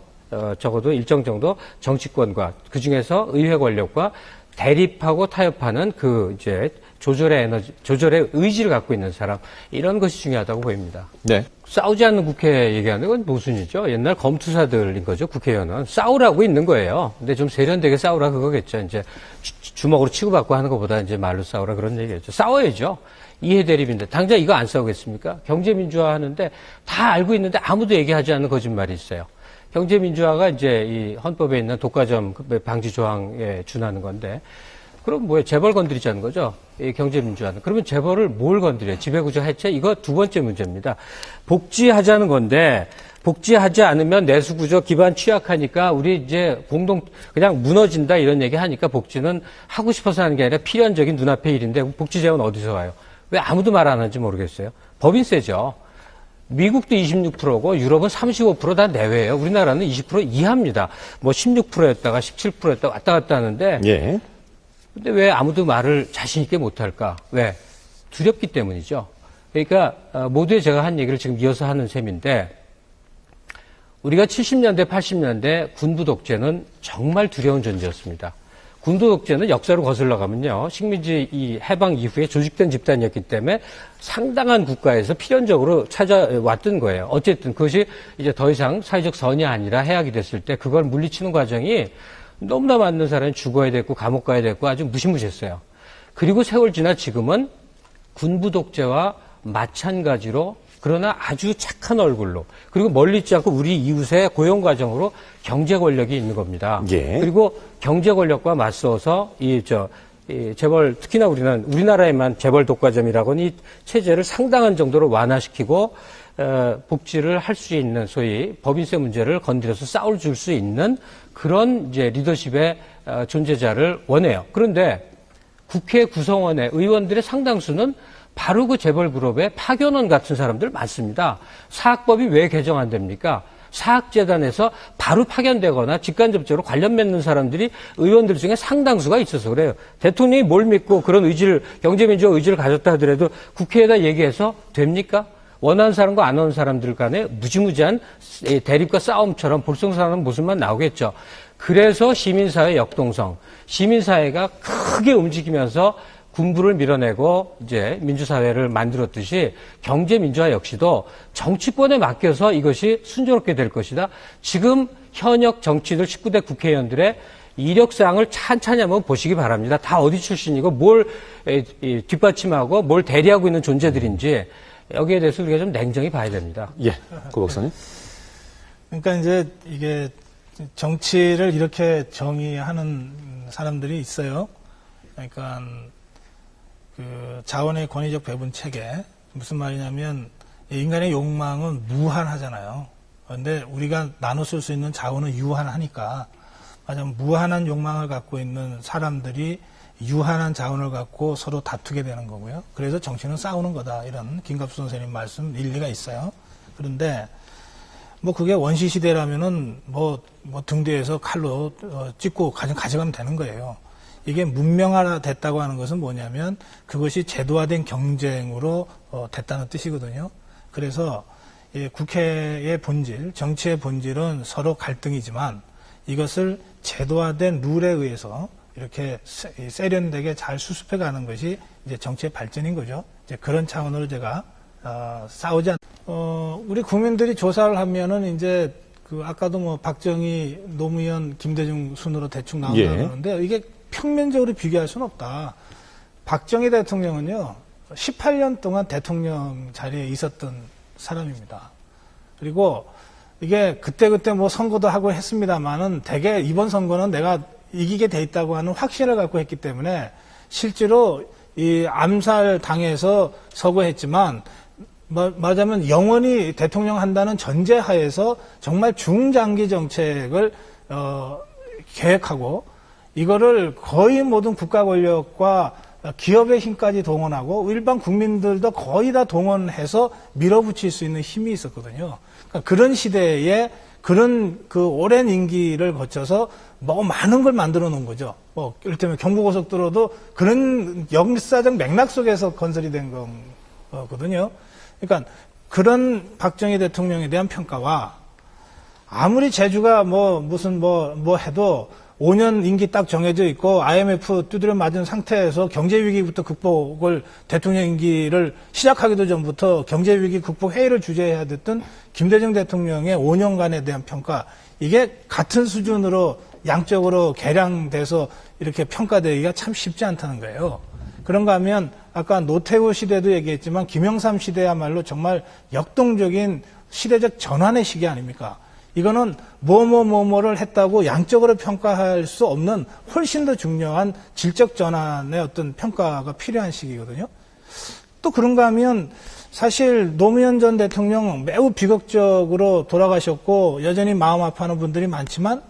적어도 일정 정도 정치권과 그중에서 의회 권력과 대립하고 타협하는 그 이제 조절의 의지를 갖고 있는 사람 이런 것이 중요하다고 보입니다. 네. 싸우지 않는 국회 얘기하는 건 모순이죠. 옛날 검투사들인 거죠. 국회의원은 싸우라고 있는 거예요. 근데 좀 세련되게 싸우라 그거겠죠. 이제 주먹으로 치고받고 하는 것보다 이제 말로 싸우라 그런 얘기겠죠. 싸워야죠. 이해 대립인데 당장 이거 안 싸우겠습니까? 경제민주화 하는데 다 알고 있는데 아무도 얘기하지 않는 거짓말이 있어요. 경제민주화가 이제 이 헌법에 있는 독과점 방지 조항에 준하는 건데 그럼 뭐예요? 재벌 건드리자는 거죠. 이 경제민주화는. 그러면 재벌을 뭘 건드려요? 지배구조 해체? 이거 두 번째 문제입니다. 복지하자는 건데 복지하지 않으면 내수구조 기반 취약하니까 우리 이제 그냥 무너진다 이런 얘기 하니까 복지는 하고 싶어서 하는 게 아니라 필연적인 눈앞의 일인데 복지 재원 어디서 와요? 왜 아무도 말 안 하는지 모르겠어요. 법인세죠. 미국도 26%고 유럽은 35% 다 내외예요. 우리나라는 20% 이하입니다. 뭐 16%였다가 17%였다가 왔다 갔다 하는데 예. 근데 왜 아무도 말을 자신 있게 못할까? 왜? 두렵기 때문이죠. 그러니까 모두의 제가 한 얘기를 지금 이어서 하는 셈인데 우리가 70년대, 80년대 군부 독재는 정말 두려운 존재였습니다. 군부 독재는 역사로 거슬러 가면요. 식민지 이 해방 이후에 조직된 집단이었기 때문에 상당한 국가에서 필연적으로 찾아왔던 거예요. 어쨌든 그것이 이제 더 이상 사회적 선이 아니라 해악이 됐을 때 그걸 물리치는 과정이 너무나 많은 사람이 죽어야 됐고 감옥 가야 됐고 아주 무시무시했어요. 그리고 세월 지나 지금은 군부 독재와 마찬가지로 그러나 아주 착한 얼굴로 그리고 멀리 있지 않고 우리 이웃의 고용 과정으로 경제 권력이 있는 겁니다. 예. 그리고 경제 권력과 맞서서 이 재벌 특히나 우리나라에만 재벌 독과점이라고는 이 체제를 상당한 정도로 완화시키고 복지를 할 수 있는 소위 법인세 문제를 건드려서 싸울 줄 수 있는 그런 이제 리더십의 존재자를 원해요. 그런데 국회 구성원의 의원들의 상당수는 바로 그 재벌 그룹의 파견원 같은 사람들 많습니다. 사학법이 왜 개정 안 됩니까? 사학재단에서 바로 파견되거나 직간접적으로 관련 맺는 사람들이 의원들 중에 상당수가 있어서 그래요. 대통령이 뭘 믿고 그런 의지를 경제민주화 의지를 가졌다 하더라도 국회에다 얘기해서 됩니까? 원하는 사람과 안 원하는 사람들 간에 무지무지한 대립과 싸움처럼 볼썽사는 모습만 나오겠죠. 그래서 시민사회 역동성, 시민사회가 크게 움직이면서 군부를 밀어내고 이제 민주사회를 만들었듯이 경제민주화 역시도 정치권에 맡겨서 이것이 순조롭게 될 것이다. 지금 현역 정치인들 19대 국회의원들의 이력사항을 찬찬히 한번 보시기 바랍니다. 다 어디 출신이고 뭘 뒷받침하고 뭘 대리하고 있는 존재들인지 여기에 대해서 우리가 좀 냉정히 봐야 됩니다. 예. 고 박사님. 그러니까 이제 이게 정치를 이렇게 정의하는 사람들이 있어요. 그러니까 그 자원의 권위적 배분 체계, 무슨 말이냐면 인간의 욕망은 무한하잖아요. 그런데 우리가 나눠 쓸 수 있는 자원은 유한하니까, 맞아요. 무한한 욕망을 갖고 있는 사람들이 유한한 자원을 갖고 서로 다투게 되는 거고요. 그래서 정치는 싸우는 거다. 이런 김갑수 선생님 말씀 일리가 있어요. 그런데 뭐 그게 원시 시대라면은 뭐 등 뒤에서 칼로 찍고 가져가면 되는 거예요. 이게 문명화 됐다고 하는 것은 뭐냐면 그것이 제도화된 경쟁으로 됐다는 뜻이거든요. 그래서 국회의 본질, 정치의 본질은 서로 갈등이지만 이것을 제도화된 룰에 의해서 이렇게 세련되게 잘 수습해가는 것이 이제 정치의 발전인 거죠. 이제 그런 차원으로 제가 싸우지 우리 국민들이 조사를 하면은 이제 그 아까도 뭐 박정희, 노무현, 김대중 순으로 대충 나온다고 그러는데 이게 평면적으로 비교할 수는 없다. 박정희 대통령은요 18년 동안 대통령 자리에 있었던 사람입니다. 그리고 이게 그때 뭐 선거도 하고 했습니다만은 대개 이번 선거는 내가 이기게 돼 있다고 하는 확신을 갖고 했기 때문에 실제로 이 암살 당해서 서거했지만 말하자면 영원히 대통령 한다는 전제하에서 정말 중장기 정책을 계획하고 이거를 거의 모든 국가 권력과 기업의 힘까지 동원하고 일반 국민들도 거의 다 동원해서 밀어붙일 수 있는 힘이 있었거든요. 그러니까 그런 시대에 그런 그 오랜 임기를 거쳐서 뭐 많은 걸 만들어 놓은 거죠. 뭐 이를테면 경부고속도로도 그런 역사적 맥락 속에서 건설이 된 거거든요. 그러니까 그런 박정희 대통령에 대한 평가와 아무리 제주가 무슨 해도 5년 임기 딱 정해져 있고 IMF 두드려 맞은 상태에서 경제위기부터 극복을 대통령 임기를 시작하기도 전부터 경제위기 극복 회의를 주재해야 됐던 김대중 대통령의 5년간에 대한 평가, 이게 같은 수준으로 양적으로 계량돼서 이렇게 평가되기가 참 쉽지 않다는 거예요. 그런가 하면 아까 노태우 시대도 얘기했지만 김영삼 시대야말로 정말 역동적인 시대적 전환의 시기 아닙니까? 이거는 뭐를 했다고 양적으로 평가할 수 없는 훨씬 더 중요한 질적 전환의 어떤 평가가 필요한 시기거든요. 또 그런가 하면 사실 노무현 전 대통령 매우 비극적으로 돌아가셨고 여전히 마음 아파하는 분들이 많지만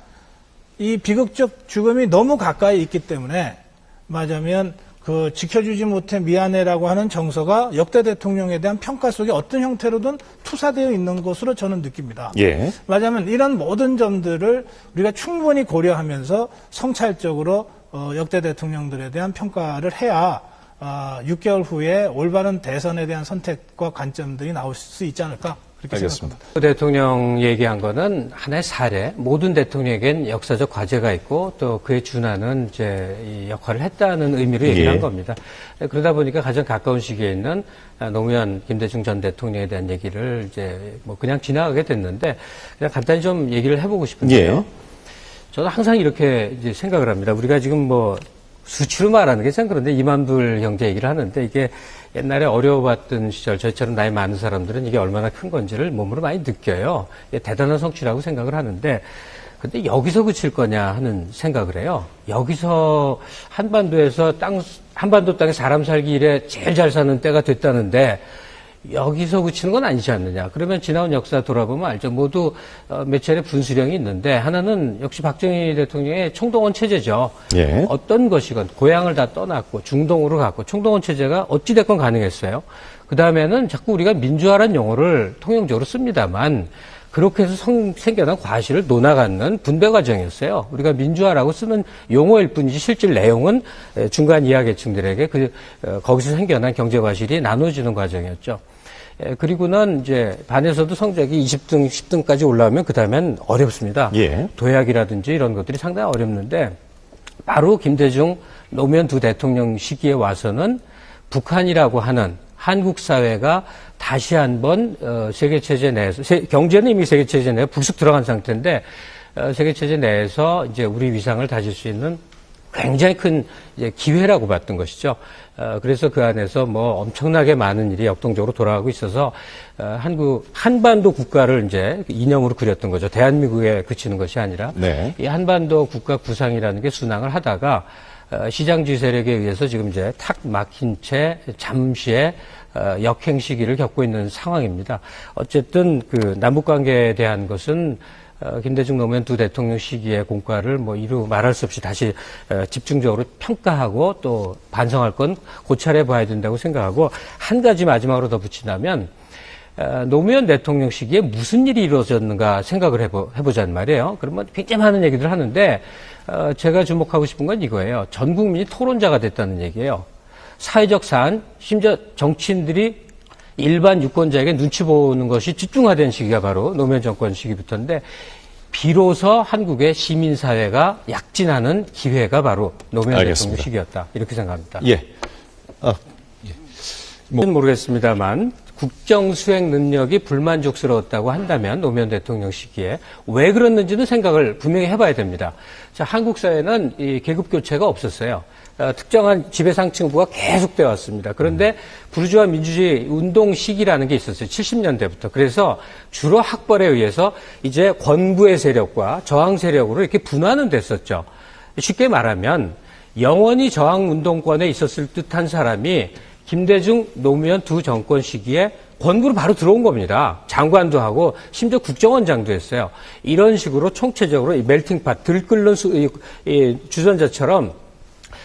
이 비극적 죽음이 너무 가까이 있기 때문에 말하자면 그 지켜주지 못해 미안해라고 하는 정서가 역대 대통령에 대한 평가 속에 어떤 형태로든 투사되어 있는 것으로 저는 느낍니다. 예. 말하자면 이런 모든 점들을 우리가 충분히 고려하면서 성찰적으로 역대 대통령들에 대한 평가를 해야 6개월 후에 올바른 대선에 대한 선택과 관점들이 나올 수 있지 않을까 그렇게 알겠습니다. 생각합니다. 대통령 얘기한 거는 하나의 사례, 모든 대통령에겐 역사적 과제가 있고 또 그에 준하는 이제 이 역할을 했다는 의미로 얘기를 한 겁니다. 그러다 보니까 가장 가까운 시기에 있는 노무현, 김대중 전 대통령에 대한 얘기를 이제 뭐 그냥 지나가게 됐는데 그냥 간단히 좀 얘기를 해보고 싶은데요. 저는 항상 이렇게 이제 생각을 합니다. 우리가 지금 뭐 수치로 말하는 게 참 그런데 이만불 형제 얘기를 하는데 이게 옛날에 어려워봤던 시절 저희처럼 나이 많은 사람들은 이게 얼마나 큰 건지를 몸으로 많이 느껴요. 이게 대단한 성취라고 생각을 하는데 근데 여기서 그칠 거냐 하는 생각을 해요. 여기서 한반도에서 한반도 땅에 사람 살기 이래 제일 잘 사는 때가 됐다는데 여기서 그치는 건 아니지 않느냐. 그러면 지나온 역사 돌아보면 알죠. 모두 몇 차례 분수령이 있는데 하나는 역시 박정희 대통령의 총동원 체제죠. 예. 어떤 것이건 고향을 다 떠났고 중동으로 갔고 총동원 체제가 어찌됐건 가능했어요. 그다음에는 자꾸 우리가 민주화라는 용어를 통용적으로 씁니다만 그렇게 해서 생겨난 과실을 논아갖는 분배 과정이었어요. 우리가 민주화라고 쓰는 용어일 뿐이지 실질 내용은 중간 이하 계층들에게 거기서 생겨난 경제 과실이 나눠지는 과정이었죠. 그리고는 이제 반에서도 성적이 20등, 10등까지 올라오면 그 다음엔 어렵습니다. 예. 도약이라든지 이런 것들이 상당히 어렵는데 바로 김대중, 노무현 두 대통령 시기에 와서는 북한이라고 하는 한국 사회가 다시 한번 세계 체제 내에서 경제는 이미 세계 체제 내에 불쑥 들어간 상태인데 세계 체제 내에서 이제 우리 위상을 다질 수 있는 굉장히 큰 이제 기회라고 봤던 것이죠. 그래서 그 안에서 뭐 엄청나게 많은 일이 역동적으로 돌아가고 있어서 한반도 국가를 이제 이념으로 그렸던 거죠. 대한민국에 그치는 것이 아니라 네. 이 한반도 국가 구상이라는 게 순항을 하다가 시장주의 세력에 의해서 지금 이제 탁 막힌 채 잠시의 역행 시기를 겪고 있는 상황입니다. 어쨌든 그 남북 관계에 대한 것은 김대중 노무현 두 대통령 시기의 공과를 뭐 이루 말할 수 없이 다시 집중적으로 평가하고 또 반성할 건 고찰해 봐야 된다고 생각하고 한 가지 마지막으로 덧붙이자면 노무현 대통령 시기에 무슨 일이 이루어졌는가 생각을 해보자는 말이에요. 그러면 굉장히 많은 얘기들 하는데 제가 주목하고 싶은 건 이거예요. 전 국민이 토론자가 됐다는 얘기예요. 사회적 사안, 심지어 정치인들이 일반 유권자에게 눈치 보는 것이 집중화된 시기가 바로 노무현 정권 시기부터인데 비로소 한국의 시민사회가 약진하는 기회가 바로 노무현 알겠습니다. 대통령 시기였다. 이렇게 생각합니다. 예. 모르겠습니다만 국정 수행 능력이 불만족스러웠다고 한다면 노무현 대통령 시기에 왜 그랬는지는 생각을 분명히 해봐야 됩니다. 자, 한국 사회는 이 계급 교체가 없었어요. 특정한 지배상층부가 계속돼 왔습니다. 그런데 부르주아 민주주의 운동 시기라는 게 있었어요. 70년대부터. 그래서 주로 학벌에 의해서 이제 권부의 세력과 저항 세력으로 이렇게 분화는 됐었죠. 쉽게 말하면 영원히 저항 운동권에 있었을 듯한 사람이 김대중, 노무현 두 정권 시기에 권부로 바로 들어온 겁니다. 장관도 하고 심지어 국정원장도 했어요. 이런 식으로 총체적으로 이 멜팅팟, 들끓는 주전자처럼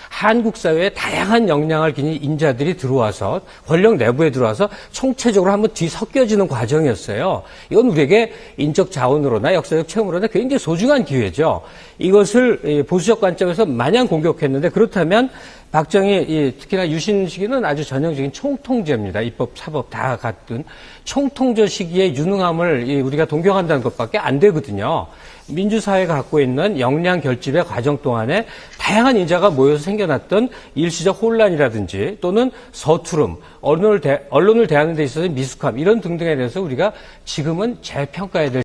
한국 사회에 다양한 역량을 지닌 인자들이 들어와서 권력 내부에 들어와서 총체적으로 한번 뒤섞여지는 과정이었어요. 이건 우리에게 인적 자원으로나 역사적 체험으로나 굉장히 소중한 기회죠. 이것을 보수적 관점에서 마냥 공격했는데 그렇다면 박정희 특히나 유신 시기는 아주 전형적인 총통제입니다. 입법, 사법 다 같은 총통제 시기의 유능함을 우리가 동경한다는 것밖에 안 되거든요. 민주사회가 갖고 있는 역량 결집의 과정 동안에 다양한 인자가 모여서 생겨났던 일시적 혼란이라든지 또는 서투름, 언론을 대하는 데 있어서 미숙함 이런 등등에 대해서 우리가 지금은 재평가해야 될